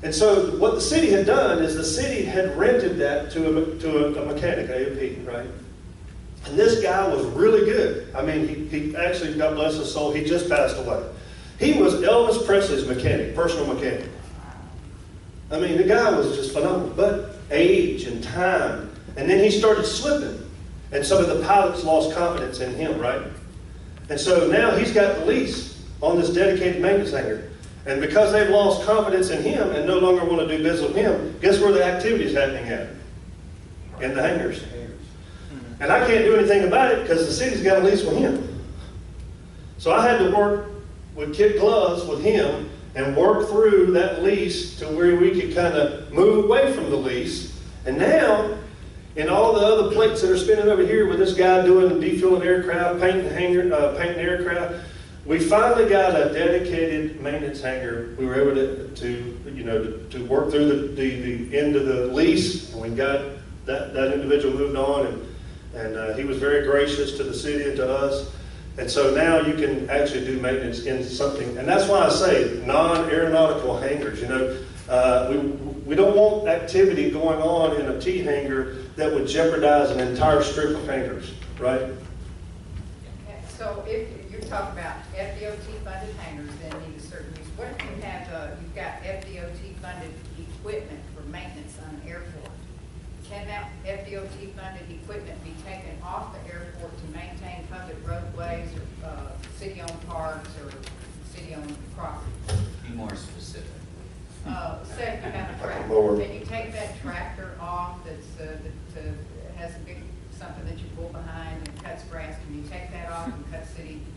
And so what the city had done is the city had rented that to a mechanic, AOP, right? And this guy was really good. I mean, he actually, God bless his soul, he just passed away. He was Elvis Presley's mechanic, personal mechanic. I mean, the guy was just phenomenal. But age and time, and then he started slipping. And some of the pilots lost confidence in him, right? And so now he's got the lease on this dedicated maintenance hangar. And because they've lost confidence in him and no longer want to do business with him, guess where the activity is happening at? In the hangars. And I can't do anything about it because the city's got a lease with him. So I had to work with kid gloves with him and work through that lease to where we could kind of move away from the lease. And now, in all the other plates that are spinning over here with this guy doing defueling aircraft, painting aircraft, we finally got a dedicated maintenance hangar. We were able to work through the end of the lease, and we got that individual moved on, and he was very gracious to the city and to us. And so now you can actually do maintenance in something, and that's why I say non-aeronautical hangars. We don't want activity going on in a T hangar that would jeopardize an entire strip of hangars, right? Okay, so if you're talking about FDOT funded hangars, then need a certain use. What if you have, you've got FDOT funded equipment for maintenance on an airport? Can that FDOT funded equipment be taken off the airport to maintain public roadways or city-owned parks or city-owned property? Be more specific. Say if you have a tractor, and you take that tractor off that has a big something that you pull behind and cuts grass. Can you take that off and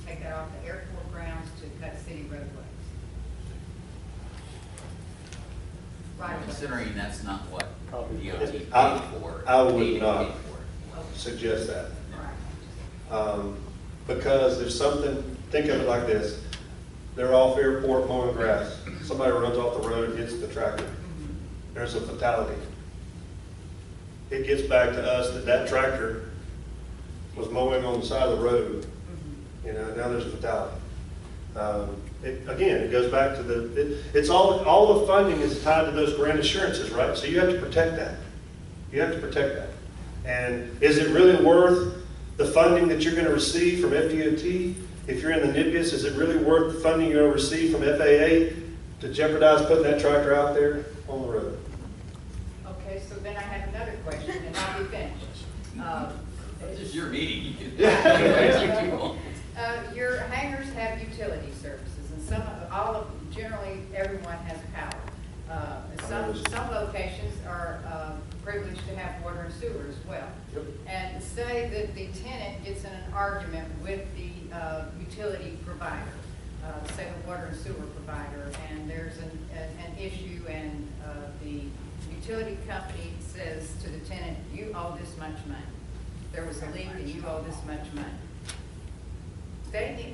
take that off the airport grounds to cut city roadways? Right. Considering that's not what DOT paid for. I would not suggest that. Because there's something, think of it like this. They're off airport mowing grass. Somebody runs off the road, hits the tractor. There's a fatality. It gets back to us that tractor was mowing on the side of the road. Now there's a fatality. It goes back to it's all the funding is tied to those grant assurances, right? So you have to protect that. You have to protect that. And is it really worth the funding that you're going to receive from FDOT? If you're in the NIPIS, is it really worth the funding you're going to receive from FAA to jeopardize putting that tractor out there on the road? Okay, so then I have another question, and I'll be finished. This is your meeting. You can answer what you want. Your hangars have utility services, and generally everyone has power. Some locations are privileged to have water and sewer as well. Yep. And say that the tenant gets in an argument with the utility provider, say the water and sewer provider, and there's an issue, and the utility company says to the tenant, you owe this much money. There was a leak and you owe this much money.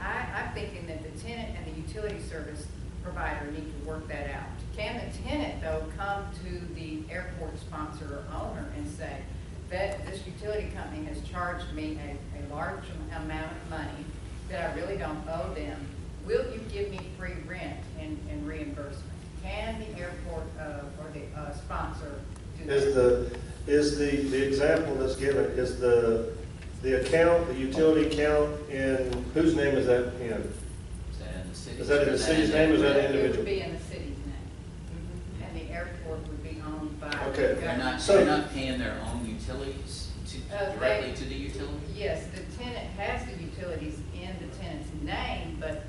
I'm thinking that the tenant and the utility service provider need to work that out. Can the tenant, though, come to the airport sponsor or owner and say that this utility company has charged me a large amount of money that I really don't owe them? Will you give me free rent and reimbursement? Can the airport or the sponsor Is the example that's given, is the account, the utility account, in whose name is that in? Is that in the city's? Is that in the city's name, or is that It individual? would be in the city's name. And the airport would be owned by the Okay. government. They're not paying their own utilities directly They- to the utility? Yes, the tenant has the utilities in the tenant's name, but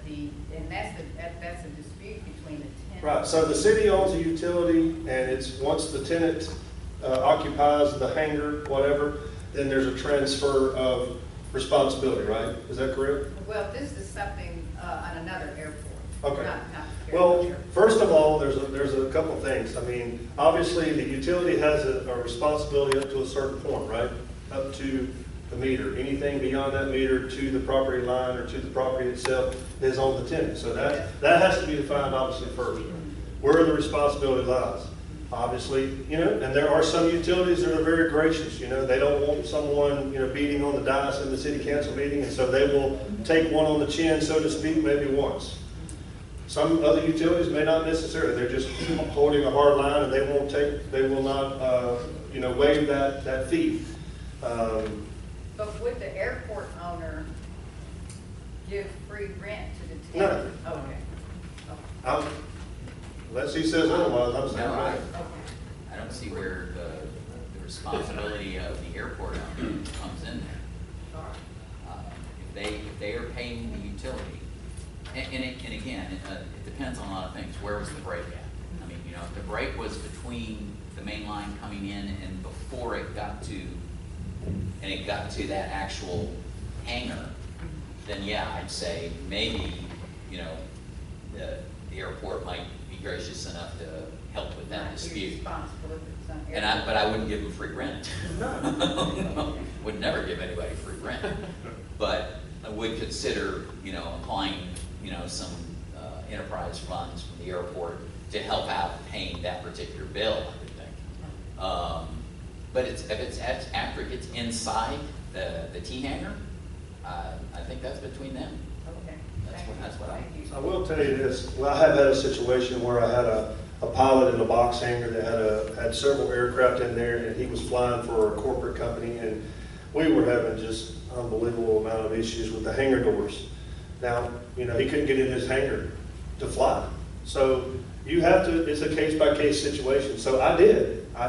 that's a dispute between the tenant. Right, so the city owns a utility, and it's, once the tenant occupies the hangar, whatever, then there's a transfer of responsibility, right? Is that correct? Well, this is something on another airport. Okay. Not Well, Carrabelle. first of all, there's a couple things. I mean, obviously, the utility has a responsibility up to a certain point, right? Up to the meter. Anything beyond that meter to the property line or to the property itself is on the tenant. So that has to be defined, obviously, first. Where the responsibility lies. Obviously, and there are some utilities that are very gracious, they don't want someone, beating on the dice in the city council meeting, and so they will take one on the chin, so to speak, maybe once. Some other utilities may not necessarily, they're just holding a hard line, and they will not, waive that fee. But would the airport owner give free rent to the No. tenant? Okay. Unless he says otherwise, I'm saying No, right. I don't see where the responsibility of the airport owner comes in there. If they are paying the utility, and again, it depends on a lot of things. Where was the break at? I mean, if the break was between the main line coming in and before it got to that actual hangar, then yeah, I'd say maybe, the airport might be gracious enough to help with that Might be dispute. responsible if it's on airport. But I wouldn't give them free rent. Would never give anybody free rent. But I would consider, applying, some enterprise funds from the airport to help out paying that particular bill, I would think. But if it's after it gets inside the T hangar, I think that's between them. Okay. That's what I. Thank you. I will tell you this, well, I have had a situation where I had a pilot in a box hangar that had several aircraft in there, and he was flying for a corporate company, and we were having just unbelievable amount of issues with the hangar doors. Now, he couldn't get in his hangar to fly. So you have to, it's a case-by-case situation. So I did. I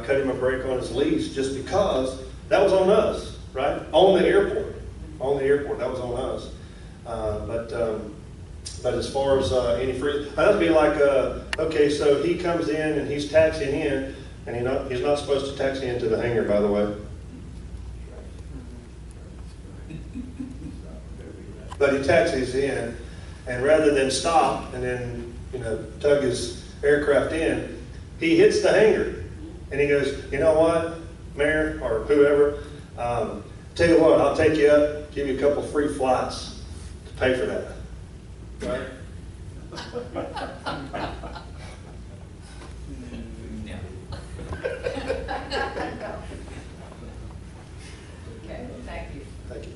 cut him a break on his lease just because that was on us, right? On the airport, that was on us. But as far as any free, that'd be like, okay, so he comes in and he's taxiing in, and he's not supposed to taxi into the hangar, by the way. But he taxis in, and rather than stop and then, tug his aircraft in, he hits the hangar. And he goes, you know what, Mayor, or whoever, tell you what, I'll take you up, give you a couple free flights to pay for that. Right? Yeah. Okay, thank you. Thank you.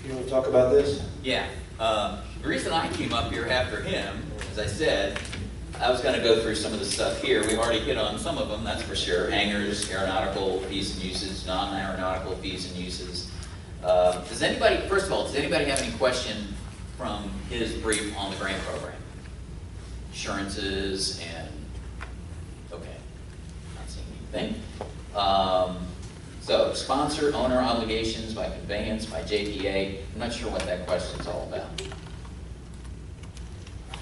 You want to talk about this? Yeah. The reason I came up here after him, as I said, I was going to go through some of the stuff here. We've already hit on some of them, that's for sure. Hangars, aeronautical fees and uses, non-aeronautical fees and uses. Does anybody have any question from his brief on the grant program? Insurances and, okay, not seeing anything. So sponsor, owner obligations by conveyance, by JPA. I'm not sure what that question's all about.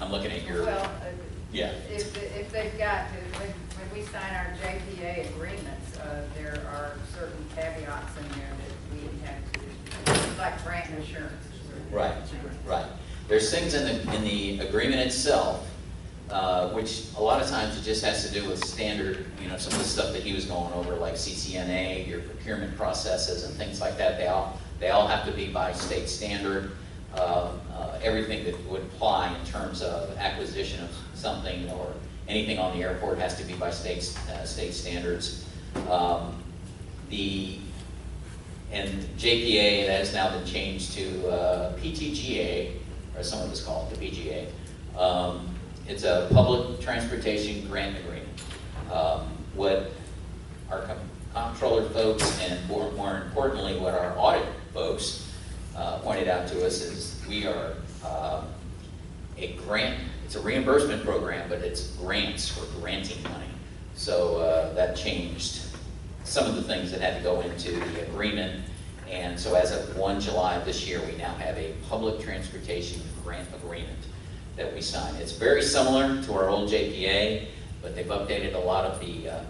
I'm looking at your, Well, yeah. if they've got, when we sign our JPA agreements, there are certain caveats in there that we have to, like grant insurance. Right, right. There's things in the agreement itself, which a lot of times it just has to do with standard, some of the stuff that he was going over, like CCNA, your procurement processes and things like that. They all have to be by state standard. Everything that would apply in terms of acquisition of something or anything on the airport has to be by state standards. And JPA, that has now been changed to PTGA, or some of us call it the PGA. It's a public transportation grant agreement. What our comptroller folks and more importantly, what our audit folks pointed out to us is we are a grant, it's a reimbursement program, but it's grants for granting money. So that changed some of the things that had to go into the agreement. And so as of 1 July of this year, we now have a public transportation grant agreement that we sign. It's very similar to our old JPA, but they've updated a lot of the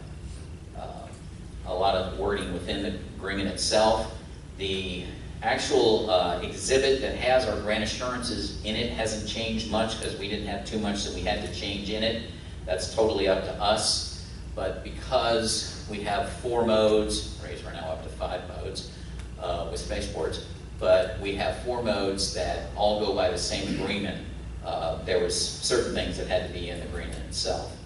wording within the agreement itself. The actual exhibit that has our grant assurances in it hasn't changed much because we didn't have too much that we had to change in it. That's totally up to us. But because we have 4 modes, we're now up to 5 modes with spaceports, but we have 4 modes that all go by the same agreement. There was certain things that had to be in the agreement itself.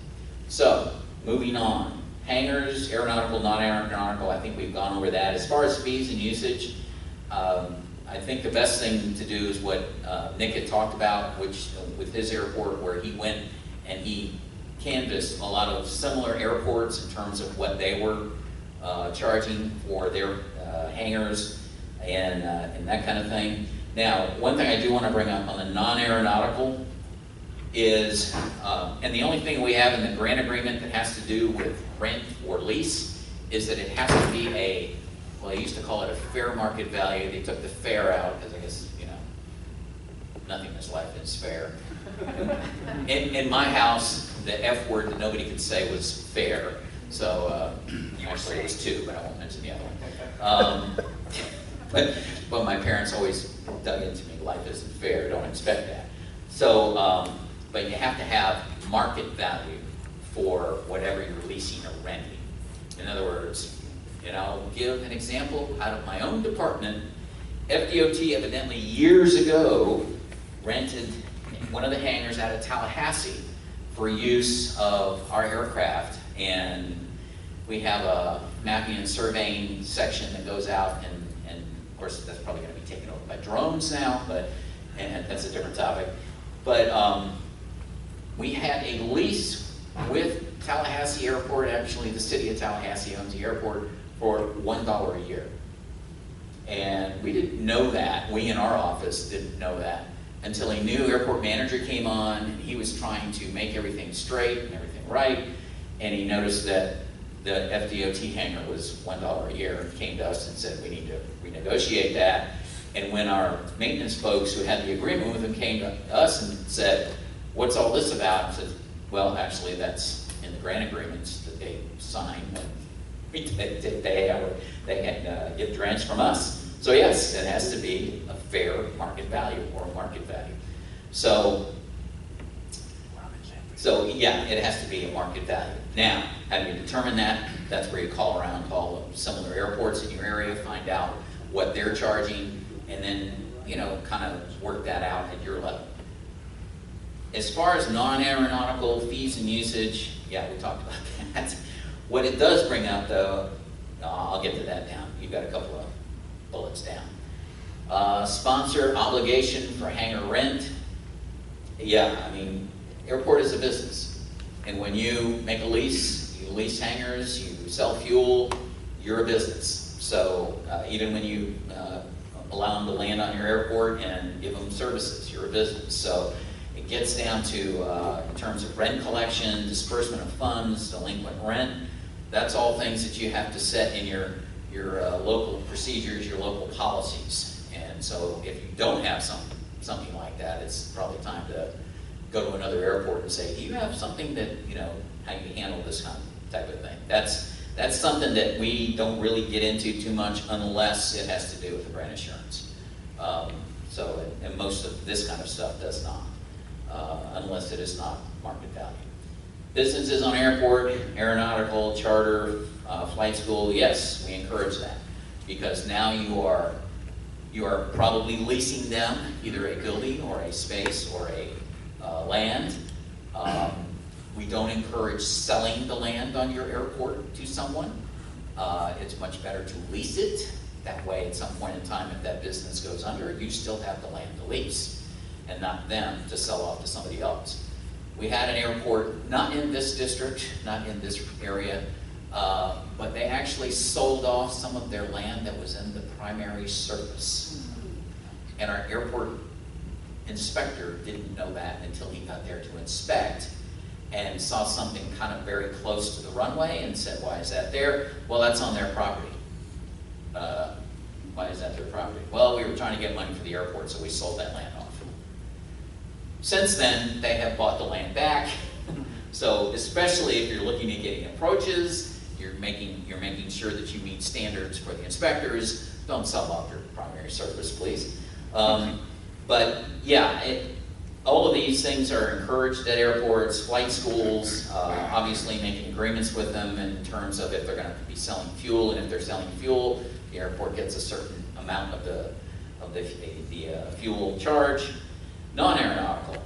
So, moving on. Hangars, aeronautical, non-aeronautical, I think we've gone over that. As far as fees and usage, I think the best thing to do is what Nick had talked about, which with his airport, where he went and he canvassed a lot of similar airports in terms of what they were charging for their hangars and that kind of thing. Now, one thing I do want to bring up on the non-aeronautical is, and the only thing we have in the grant agreement that has to do with rent or lease is that it has to be a, well, they used to call it a fair market value. They took the fair out because I guess, you know, nothing in this life is fair. In my house, the F word that nobody could say was fair. So, actually it was 2, but I won't mention the other one. But my parents always dug into me, life isn't fair, don't expect that. So, but you have to have market value for whatever you're leasing or renting. In other words, and I'll give an example out of my own department. FDOT evidently years ago rented one of the hangars out of Tallahassee for use of our aircraft, and we have a mapping and surveying section that goes out, and of course that's probably going to be taken over by drones now, and that's a different topic. But we had a lease with Tallahassee Airport. Actually, the city of Tallahassee owns the airport for $1 a year. And we didn't know that. We in our office didn't know that until a new airport manager came on, and he was trying to make everything straight and everything right, and he noticed that the FDOT hangar was $1 a year, and came to us and said, we need to renegotiate that. And when our maintenance folks who had the agreement with him came to us and said, what's all this about? I said, well, actually, that's in the grant agreements that they signed when they had gift grants from us. So yes, it has to be a fair market value or a market value. So yeah, it has to be a market value. Now, how do you determine that? That's where you call around, call similar airports in your area, find out what they're charging, and then, you know, kind of work that out at your level. As far as non-aeronautical fees and usage, yeah, we talked about that. What it does bring up, though, I'll get to that down. You've got a couple of bullets down. Sponsor obligation for hangar rent. Yeah, I mean, airport is a business. And when you make a lease, you lease hangars, you sell fuel, you're a business. So even when you allow them to land on your airport and give them services, you're a business. So it gets down to, in terms of rent collection, disbursement of funds, delinquent rent, that's all things that you have to set in your local procedures, your local policies. And so if you don't have something like that, it's probably time to go to another airport and say, do you have something that, you know, how you handle this kind of type of thing? That's something that we don't really get into too much unless it has to do with the grant assurance. And most of this kind of stuff does not, unless it is not market value. Businesses on airport, aeronautical, charter, flight school, yes, we encourage that. Because now you are probably leasing them either a building or a space or a land. We don't encourage selling the land on your airport to someone. It's much better to lease it. That way, at some point in time, if that business goes under, you still have the land to lease and not them to sell off to somebody else. We had an airport, not in this district, not in this area, but they actually sold off some of their land that was in the primary surface. And our airport inspector didn't know that until he got there to inspect and saw something kind of very close to the runway and said, why is that there? Well, that's on their property. Why is that their property? Well, we were trying to get money for the airport, so we sold that land off. Since then, they have bought the land back. So especially if you're looking at getting approaches, you're making sure that you meet standards for the inspectors. Don't sell off your primary surface, please. But yeah, all of these things are encouraged at airports, flight schools, obviously making agreements with them in terms of if they're going to be selling fuel, and if they're selling fuel, the airport gets a certain amount of the fuel charge. Non-aeronautical.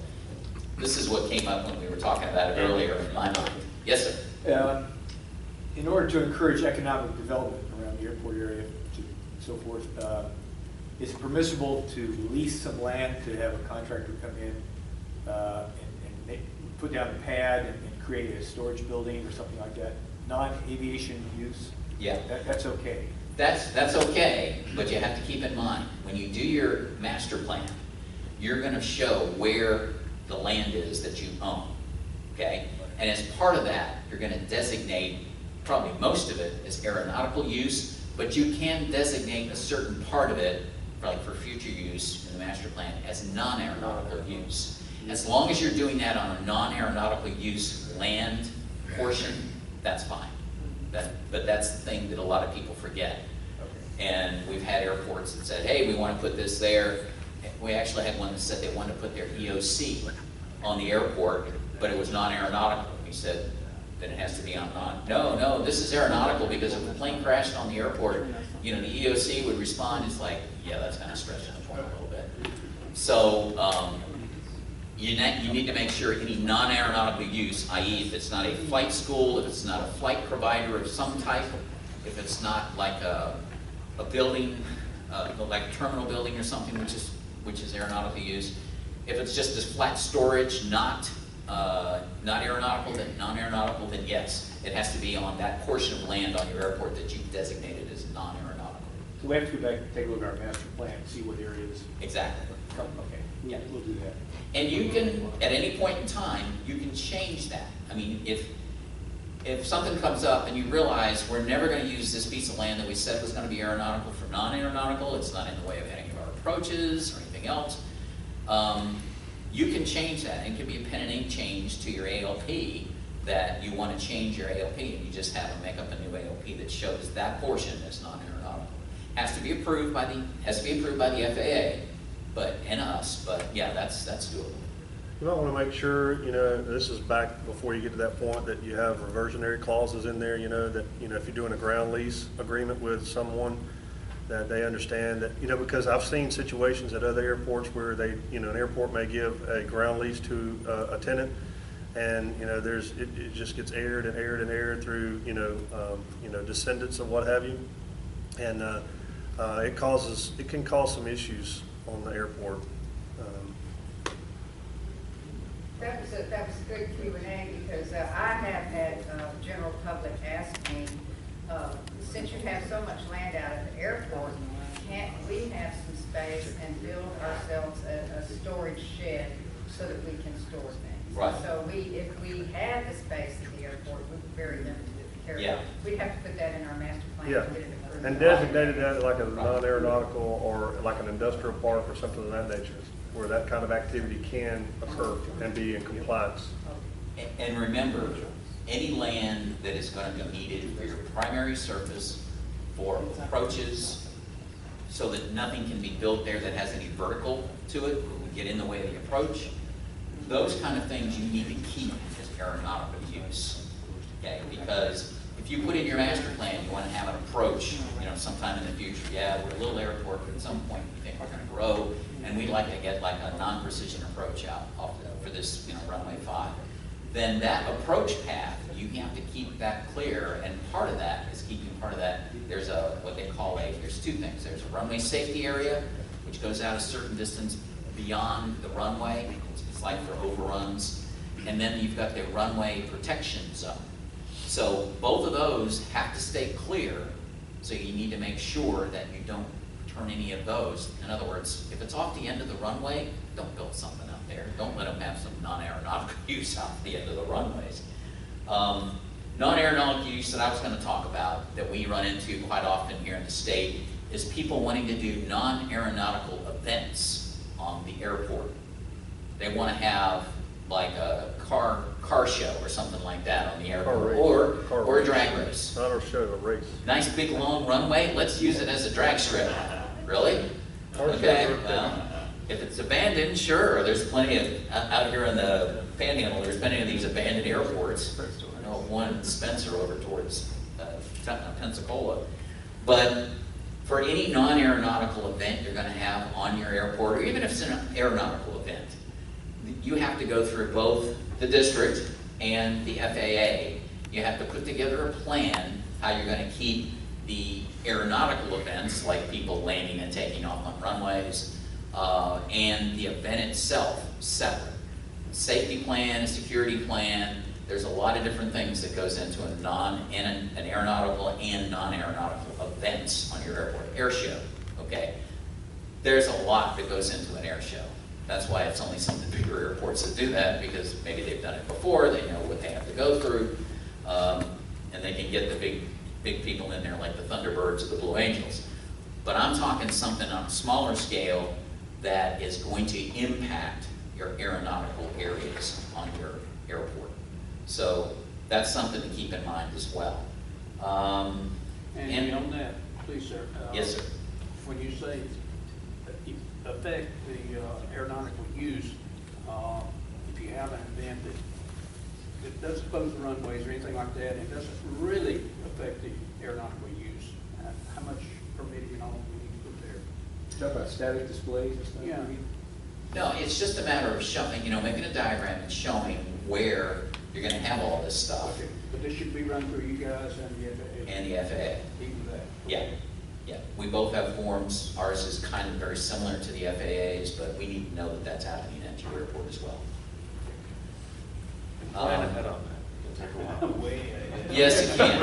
This is what came up when we were talking about it earlier in my mind. Yes, sir. In order to encourage economic development around the airport area, and so forth, is it permissible to lease some land to have a contractor come in and put down a pad and create a storage building or something like that? Non-aviation use? Yeah. That's okay. That's okay, but you have to keep in mind, when you do your master plan, you're going to show where the land is that you own, okay? And as part of that, you're going to designate probably most of it as aeronautical use, but you can designate a certain part of it, like for future use in the master plan, as non-aeronautical use. As long as you're doing that on a non-aeronautical use land portion, that's fine. But that's the thing that a lot of people forget. And we've had airports that said, hey, we want to put this there. We actually had one that said they wanted to put their EOC on the airport, but it was non-aeronautical. We said, then it has to be on no, this is aeronautical, because if the plane crashed on the airport, the EOC would respond. It's like, yeah, that's kind of stretching the point a little bit. So you need to make sure any non-aeronautical use, i.e. if it's not a flight school, if it's not a flight provider of some type, if it's not like a building, like a terminal building or something, which is aeronautical use. If it's just this flat storage, not aeronautical, then non-aeronautical, then yes, it has to be on that portion of land on your airport that you've designated as non-aeronautical. So we have to go back and take a look at our master plan and see what areas. Exactly. Okay. Yeah. We'll do that. And you can, at any point in time, you can change that. I mean, if something comes up and you realize we're never going to use this piece of land that we said was going to be aeronautical for non-aeronautical, it's not in the way of any of our approaches or anything else, you can change that. It can be a pen and ink change to your ALP that you want to change your ALP, and you just have them make up a new ALP that shows that portion as non-aeronautical. Has to be approved by the FAA, but yeah, that's doable. You might want to make sure, this is back before you get to that point, that you have reversionary clauses in there, that, if you're doing a ground lease agreement with someone, that they understand that, because I've seen situations at other airports where they, an airport may give a ground lease to a tenant, and, it just gets aired and aired and aired through, descendants of what have you. And it can cause some issues on the airport. That was a good Q&A, because I have had general public ask me, since you have so much land out at the airport, can't we have some space and build ourselves a storage shed so that we can store things? Right. So if we had the space at the airport, we're very limited at the Yeah. airport. We'd have to put that in our master plan. Yeah, to get it approved. and designated that like a non-aeronautical or like an industrial park or something of that nature, where that kind of activity can occur and be in compliance. And remember, any land that is going to be needed for your primary surface, for approaches, so that nothing can be built there that has any vertical to it, would get in the way of the approach, those kind of things you need to keep as aeronautical use, okay? Because if you put in your master plan, you want to have an approach, sometime in the future, yeah, we're a little airport, but at some point we think we're going to grow, and we'd like to get like a non-precision approach out for this, runway 5. Then that approach path, you have to keep that clear, and part of that is keeping there's what they call there's two things. There's a runway safety area, which goes out a certain distance beyond the runway. It's like for overruns. and then you've got the runway protection zone. So both of those have to stay clear, so you need to make sure that you don't turn any of those. In other words, if it's off the end of the runway, don't build something out there. Don't let them have some non-aeronautical use off the end of the runways. Non-aeronautical use that I was going to talk about that we run into quite often here in the state is people wanting to do non-aeronautical events on the airport. They want to have like a car show or something like that on the airport, or a drag race. Not a show, a race. Nice big long runway, let's use it as a drag strip. Really? Okay, well, if it's abandoned, sure, there's plenty of, out here in the Panhandle, there's plenty of these abandoned airports. I know of one in Spencer over towards Pensacola. But for any non-aeronautical event you're going to have on your airport, or even if it's an aeronautical event, you have to go through both the district and the FAA. You have to put together a plan how you're going to keep the aeronautical events, like people landing and taking off on runways, and the event itself separate. Safety plan, security plan, there's a lot of different things that goes into an aeronautical and non-aeronautical events on your airport. Air show, okay? There's a lot that goes into an air show. That's why it's only some of the bigger airports that do that, because maybe they've done it before, they know what they have to go through, and they can get the big people in there like the Thunderbirds or the Blue Angels. But I'm talking something on a smaller scale that is going to impact your aeronautical areas on your airport. So that's something to keep in mind as well. And on that, please, sir. Yes, sir. When you say affect the aeronautical use, if you have an event that doesn't close the runways or anything like that, it doesn't really affect the aeronautical use, how much permitting and all we need to put there? Talk about static displays and stuff? Yeah. No, it's just a matter of showing, making a diagram and showing where you're going to have all this stuff. Okay. But this should be run through you guys and the FAA? And the FAA. Even that? Yeah. Yeah, we both have forms. Ours is kind of very similar to the FAA's, but we need to know that that's happening at your airport as well. Plan ahead on that. It'll take a while. Way ahead. Yes, you can.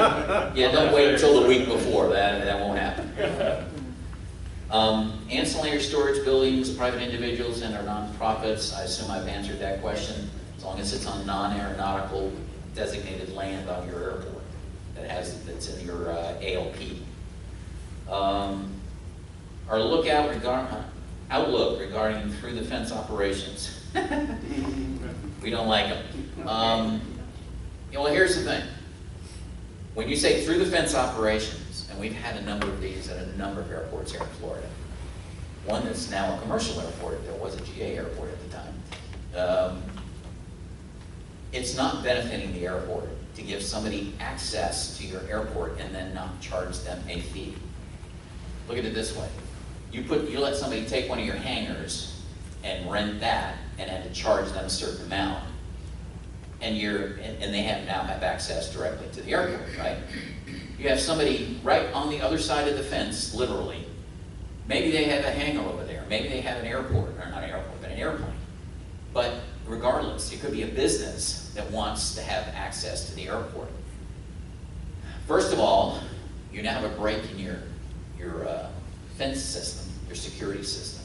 Yeah, don't wait until the week before. That won't happen. Ancillary storage buildings, private individuals and or nonprofits. I assume I've answered that question. As long as it's on non-aeronautical designated land on your airport that's in your ALP. Our outlook regarding through the fence operations. We don't like them. Well, here's the thing. When you say through the fence operations, and we've had a number of these at a number of airports here in Florida. One that's now a commercial airport, there was a GA airport at the time. It's not benefiting the airport to give somebody access to your airport and then not charge them a fee. Look at it this way. You let somebody take one of your hangars and rent that and had to charge them a certain amount, and they now have access directly to the airport, right? You have somebody right on the other side of the fence, literally. Maybe they have a hangar over there. Maybe they have an airport, or not an airport, but an airplane. But regardless, it could be a business that wants to have access to the airport. First of all, you now have a break in your fence system, your security system.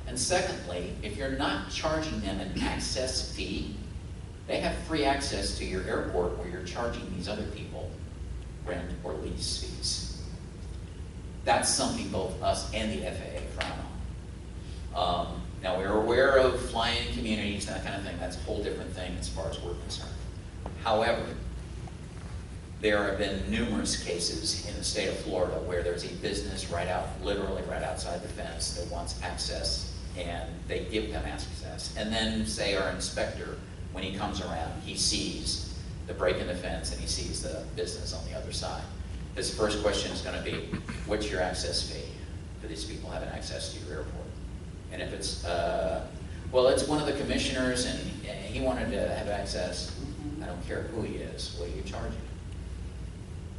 And secondly, if you're not charging them an access fee, they have free access to your airport where you're charging these other people rent or lease fees. That's something both us and the FAA frown on. Now, we're aware of flying communities, that kind of thing. That's a whole different thing as far as we're concerned. However, there have been numerous cases in the state of Florida where there's a business literally right outside the fence that wants access, and they give them access. And then, say, our inspector, when he comes around, he sees the break in the fence and he sees the business on the other side. His first question is going to be, what's your access fee for these people having access to your airport? And if it's, well, it's one of the commissioners and he wanted to have access, I don't care who he is, what are you charging?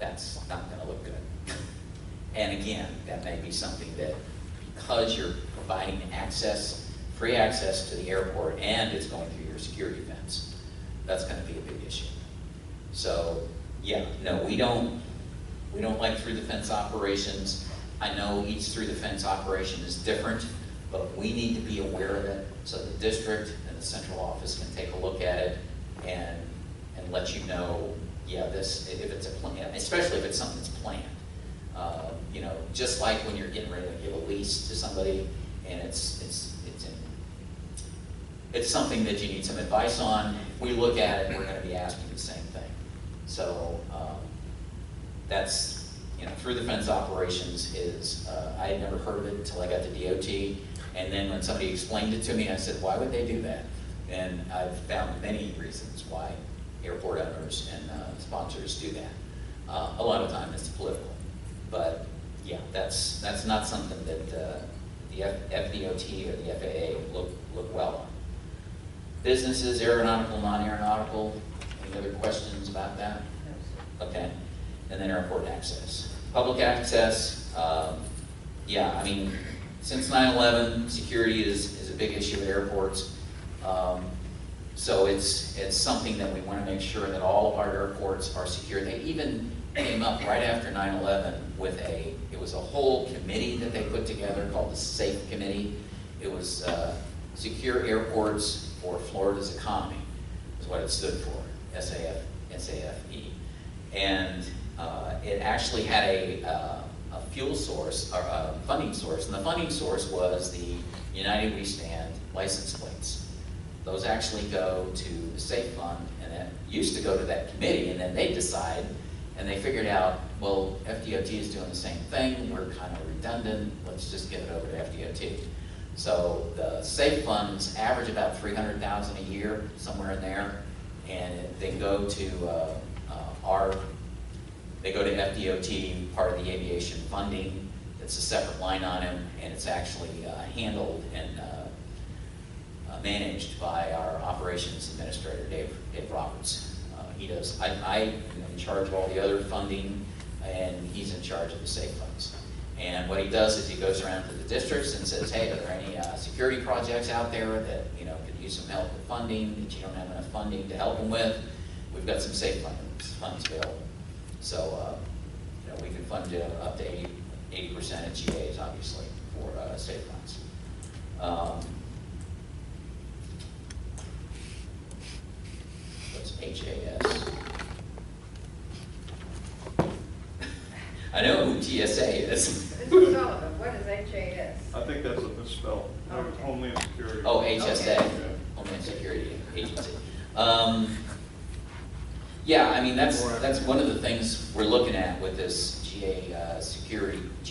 That's not going to look good. And again, that may be something that, because you're providing access, free access to the airport, and it's going through your security fence, that's gonna be a big issue. So, yeah, no, we don't like through the fence operations. I know each through the fence operation is different, but we need to be aware of it so the district and the central office can take a look at it and let you know, yeah, this, if it's a plan, especially if it's something that's planned. You know, just like when you're getting ready to give a lease to somebody and it's something that you need some advice on, we look at it, we're gonna be asking the same thing. So that's, you know, through the fence operations is, I had never heard of it until I got to DOT. And then when somebody explained it to me, I said, why would they do that? And I've found many reasons why airport owners and sponsors do that. A lot of time it's political. But yeah, that's not something that the FDOT or the FAA look well on. Businesses, aeronautical, non-aeronautical, any other questions about that? Okay, and then airport access. Public access, yeah, I mean, since 9/11, security is a big issue at airports. So it's something that we want to make sure that all of our airports are secure. They even came up right after 9/11 with it was a whole committee that they put together called the SAFE Committee. It was Secure Airports for Florida's Economy, is what it stood for, SAFE. And it actually had a fuel source, or a funding source, and the funding source was the United We Stand license plates. Those actually go to the SAFE Fund, and it used to go to that committee, and then they decide, and they figured out, well, FDOT is doing the same thing, we're kind of redundant, let's just give it over to FDOT. So the SAFE funds average about $300,000 a year, somewhere in there, and they go to they go to FDOT, part of the aviation funding. It's a separate line item, and it's actually handled and managed by our operations administrator, Dave Roberts. He does. I'm in charge of all the other funding, and he's in charge of the SAFE funds. And what he does is he goes around to the districts and says, hey, are there any security projects out there that could use some help with funding, that you don't have enough funding to help them with? We've got some SAFE funds available. So we can fund up to 80% of GAs, obviously, for SAFE funds. What's HAS? I know who TSA is. Mr. Sullivan, what is HAS? I think that's a misspell. Okay. Homeland Security. Oh, HSA, Okay. Homeland Security Agency. Yeah, I mean, that's one of the things we're looking at with this GA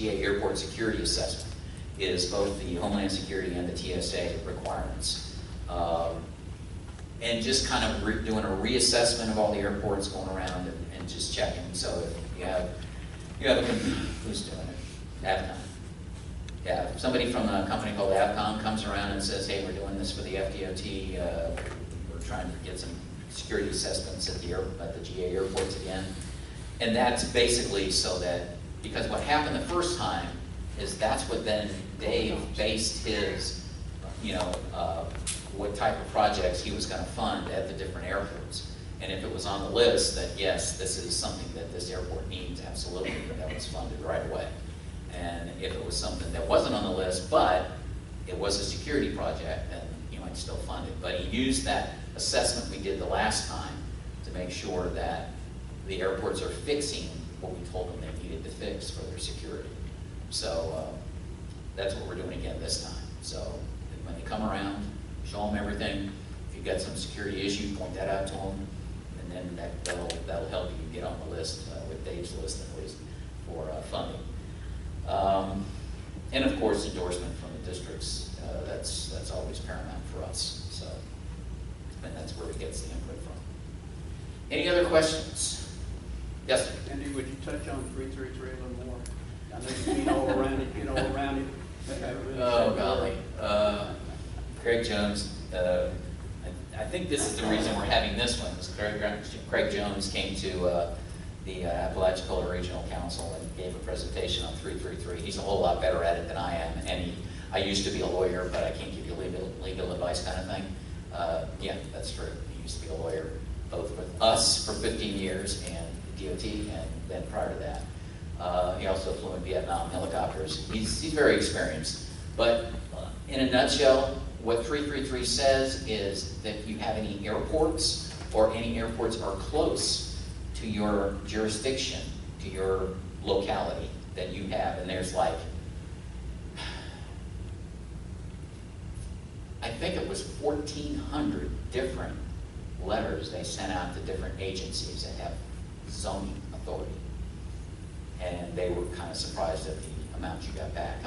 airport security assessment, is both the Homeland Security and the TSA requirements. And just kind of doing a reassessment of all the airports, going around and just checking. So if you have who's doing it? Avcon. Yeah, if somebody from a company called Avcon comes around and says, hey, we're doing this for the FDOT, we're trying to get some security assessments at the GA airports again. And that's basically so that, because what happened the first time is that's what then Dave based his, what type of projects he was going to fund at the different airports. And if it was on the list that, yes, this is something that this airport needs, absolutely, that was funded right away. And if it was something that wasn't on the list, but it was a security project, then you might still fund it. But he used that assessment we did the last time to make sure that the airports are fixing what we told them they needed to fix for their security. So that's what we're doing again this time. So when they come around, show them everything. If you've got some security issue, point that out to them, and then that'll help you get on the list, with Dave's list at least, for funding. And of course, endorsement from the districts, that's always paramount for us. So, and that's where he gets the input from. Any other questions? Yes, sir. Andy, would you touch on 333 a little more? I know you've been all around it, Oh, golly. Craig Jones, I think this is the reason we're having this one, is Craig Jones came to the Apalachicola Regional Council and gave a presentation on 333. He's a whole lot better at it than I am, and I used to be a lawyer, but I can't give you legal advice kind of thing. Yeah, that's true. He used to be a lawyer, both with us for 15 years and DOT, and then prior to that. He also flew in Vietnam helicopters. He's very experienced. But in a nutshell, what 333 says is that if you have any airports or any airports are close to your jurisdiction, to your locality that you have, and there's like, I think it was 1,400 different letters they sent out to different agencies that have zoning authority. And they were kind of surprised at the amount you got back.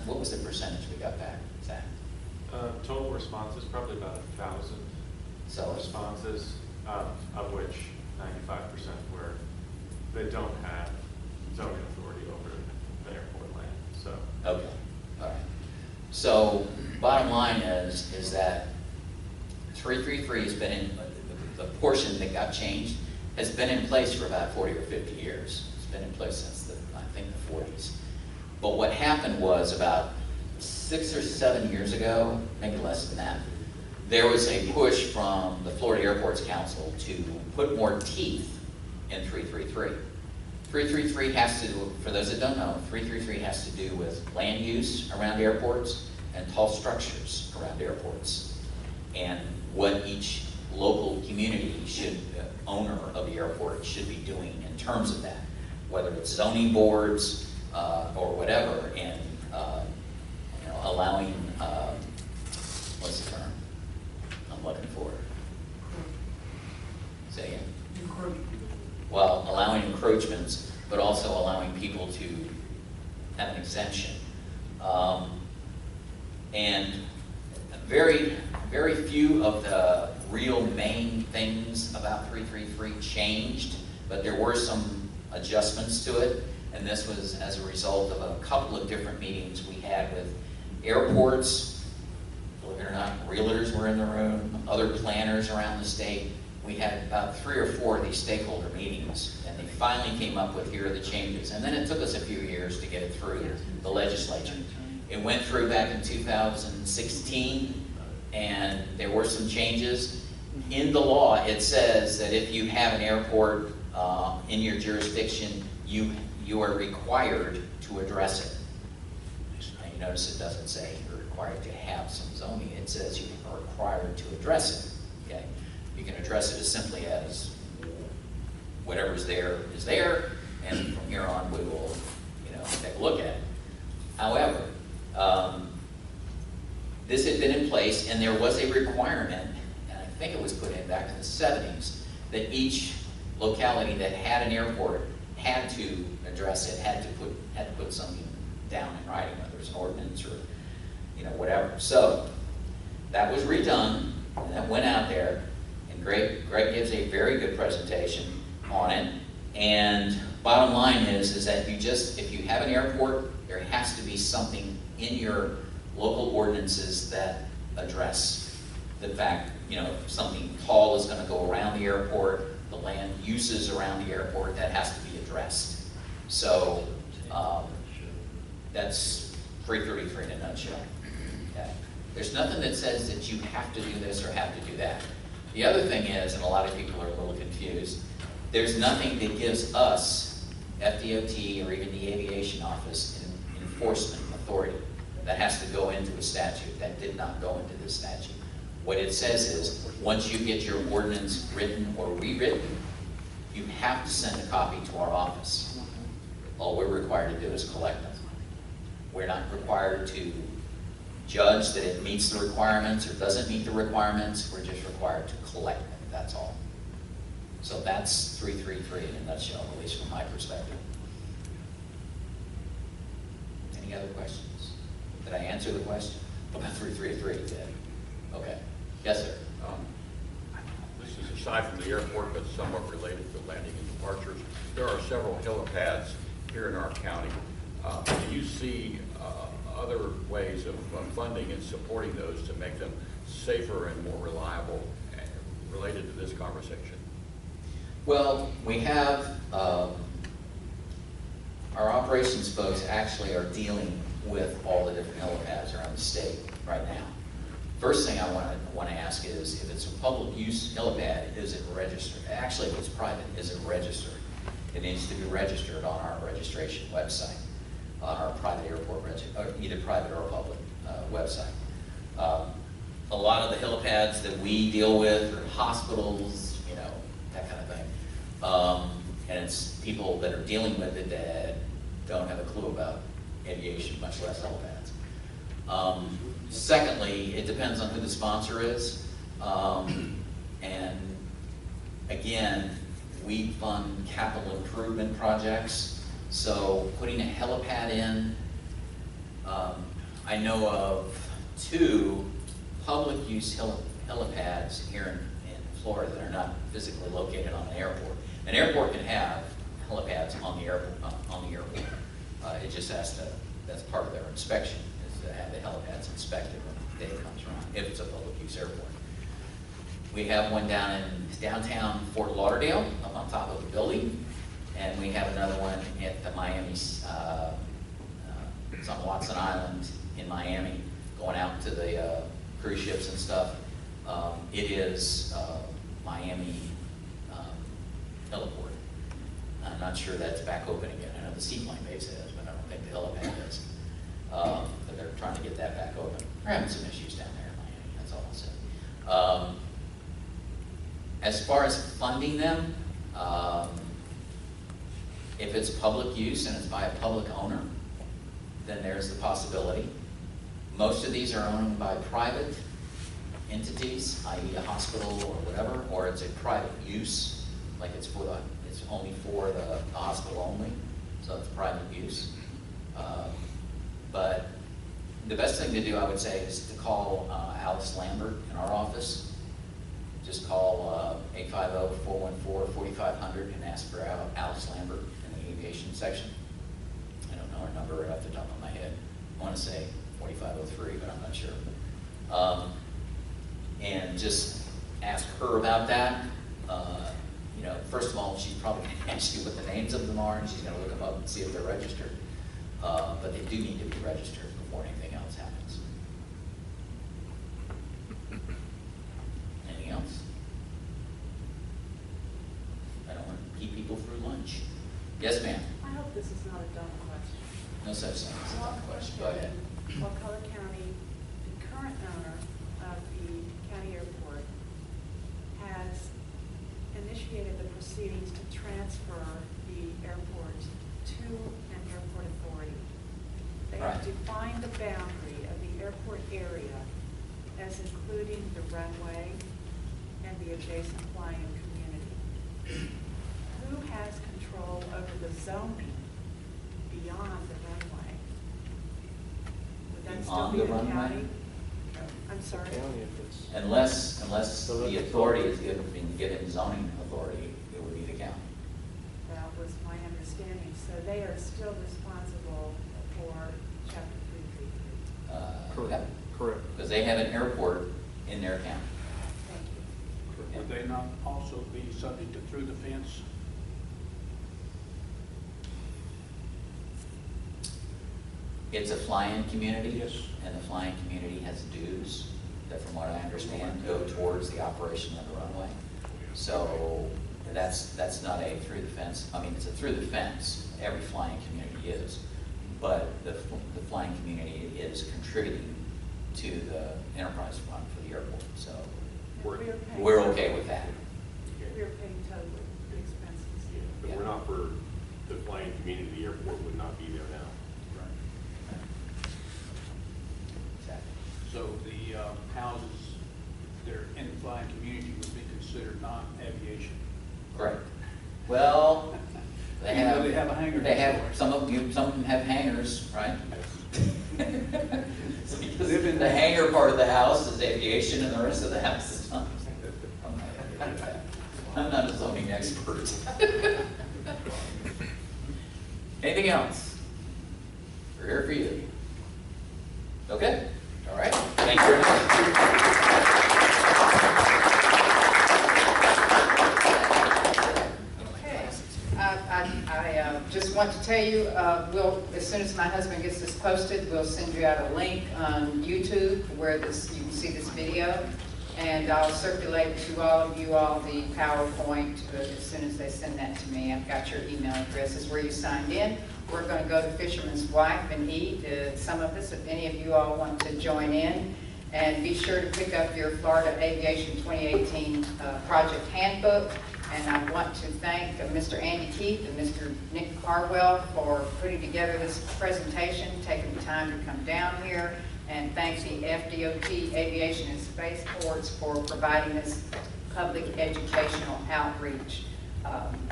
What was the percentage we got back, Zach? Total responses, probably about 1,000 responses, of which 95% were, they don't have zoning authority over the airport land, so. Okay, all right. So, bottom line is that 333 has been in, the portion that got changed has been in place for about 40 or 50 years. It's been in place since I think the 40s. But what happened was about 6 or 7 years ago, maybe less than that, there was a push from the Florida Airports Council to put more teeth in 333. 333 has to, for those that don't know, 333 has to do with land use around airports and tall structures around airports, and what each local community should, owner of the airport should be doing in terms of that, whether it's zoning boards or whatever, and allowing, what's the term I'm looking for? Say again. Well, allowing encroachments, but also allowing people to have an exemption. And very, very few of the real main things about 333 changed, but there were some adjustments to it, and this was as a result of a couple of different meetings we had with airports. Believe it or not, realtors were in the room, other planners around the state. We had about 3 or 4 of these stakeholder meetings, and they finally came up with, here are the changes. And then it took us a few years to get it through the legislature. It went through back in 2016, and there were some changes. In the law, it says that if you have an airport in your jurisdiction, you are required to address it. And you notice it doesn't say you're required to have some zoning. It says you are required to address it. Okay? You can address it as simply as whatever's there is there, and from here on we will, take a look at it. However, this had been in place, and there was a requirement, and I think it was put in back in the 70s, that each locality that had an airport had to address it, had to put something down in writing, whether it's an ordinance or whatever. So that was redone, and that went out there, and Greg gives a very good presentation on it. And bottom line is that if you have an airport, there has to be something in your local ordinances that address the fact, if something tall is going to go around the airport, the land uses around the airport, that has to be addressed. So that's 333 in a nutshell. Okay. There's nothing that says that you have to do this or have to do that. The other thing is, and a lot of people are a little confused, there's nothing that gives us, FDOT or even the Aviation Office, enforcement authority. That has to go into a statute. That did not go into this statute. What it says is, once you get your ordinance written or rewritten, you have to send a copy to our office. All we're required to do is collect them. We're not required to judge that it meets the requirements or doesn't meet the requirements. We're just required to collect them, that's all. So that's 333 in a nutshell, at least from my perspective. Any other questions? Did I answer the question about 333 today? Okay. Yes, sir. This is aside from the airport, but somewhat related to landing and departures. There are several helipads here in our county. Do you see other ways of funding and supporting those to make them safer and more reliable related to this conversation? Well, we have, our operations folks actually are dealing with all the different helipads around the state right now. First thing I want to ask is, if it's a public use helipad, is it registered? Actually, if it's private, is it registered? It needs to be registered on our registration website, on our private airport, either private or public website. A lot of the helipads that we deal with are hospitals, you know, that kind of thing. And it's people that are dealing with it that don't have a clue about aviation, much less helipads. Secondly, it depends on who the sponsor is. And again, we fund capital improvement projects. So putting a helipad in, I know of 2 public use helipads here in Florida that are not physically located on an airport. An airport can have helipads on the airport. It just has to, that's part of their inspection, is to have the helipads inspected when the day comes around, if it's a public use airport. We have one down in downtown Fort Lauderdale, up on top of the building, and we have another one at the Miami, it's on Watson Island in Miami, going out to the cruise ships and stuff. It is Miami heliport. I'm not sure that's back open again. I know the seaplane base is, but I don't think the helipad is. But they're trying to get that back open. We're having some issues down there in Miami, that's all I'll say. As far as funding them, if it's public use and it's by a public owner, then there's the possibility. Most of these are owned by private entities, i.e. a hospital or whatever, or it's a private use, like it's only for the hospital only, so it's private use. But the best thing to do, I would say, is to call Alice Lambert in our office. Just call 850-414-4500 and ask for Alice Lambert in the aviation section. I don't know her number right off the top of my head. I want to say 4503, but I'm not sure. And just ask her about that. You know, first of all, she's probably going to ask you what the names of them are, and she's going to look them up and see if they're registered. But they do need to be registered before anything else happens. Anything else? I don't want to keep people through lunch. Yes, ma'am. I hope this is not a dumb question. No such thing as a dumb question. Go ahead. Wakulla County, the current owner of the county airport, has initiated the proceedings to transfer the airport to an airport authority. They have Right. defined the boundary of the airport area as including the runway and the adjacent flying community. Who has control over the zoning beyond the runway? Would that still Beyond be the the runway? county? I'm sorry. Unless the authority is been given zoning authority, it would be the county. That was my understanding. So they are still responsible for Chapter 333. Correct. Correct. Because they have an airport in their county. Thank you. Would they not also be subject to through the fence? It's a flying community. Yes. And the flying community has dues that, from what I understand, go towards the operation of the runway. So that's not a through the fence. I mean, it's a through the fence. Every flying community is. But the flying community is contributing to the enterprise fund for the airport. So we're okay with that. We're paying totally the expenses. But we're not for the flying community, the airport would not be there now. Exactly. So the houses that are in the flying community would be considered non-aviation. Correct. Well, they Even have. though they have a hangar They next have door. some of them have hangars, right? Because Live in the hangar part of the house is aviation, and the rest of the house is not. I'm not a zoning expert. Anything else? We're here for you. Okay. All right. Thank you very much. Okay. I just want want to tell you, as soon as my husband gets this posted, we'll send you out a link on YouTube where you can see this video. And I'll circulate to all of you all the PowerPoint as soon as they send that to me. I've got your email addresses where you signed in. We're going to go to Fisherman's Wife and eat, some of us, if any of you all want to join in. And be sure to pick up your Florida Aviation 2018 Project Handbook. And I want to thank Mr. Andy Keith and Mr. Nick Harwell for putting together this presentation, taking the time to come down here. And thank the FDOT Aviation and Spaceports for providing this public educational outreach.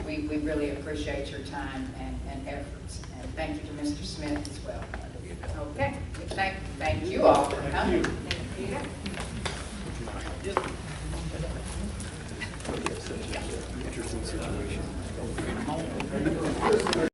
We really appreciate your time and efforts. And thank you to Mr. Smith as well. Okay, thank you all for coming. Thank you. Interesting situation.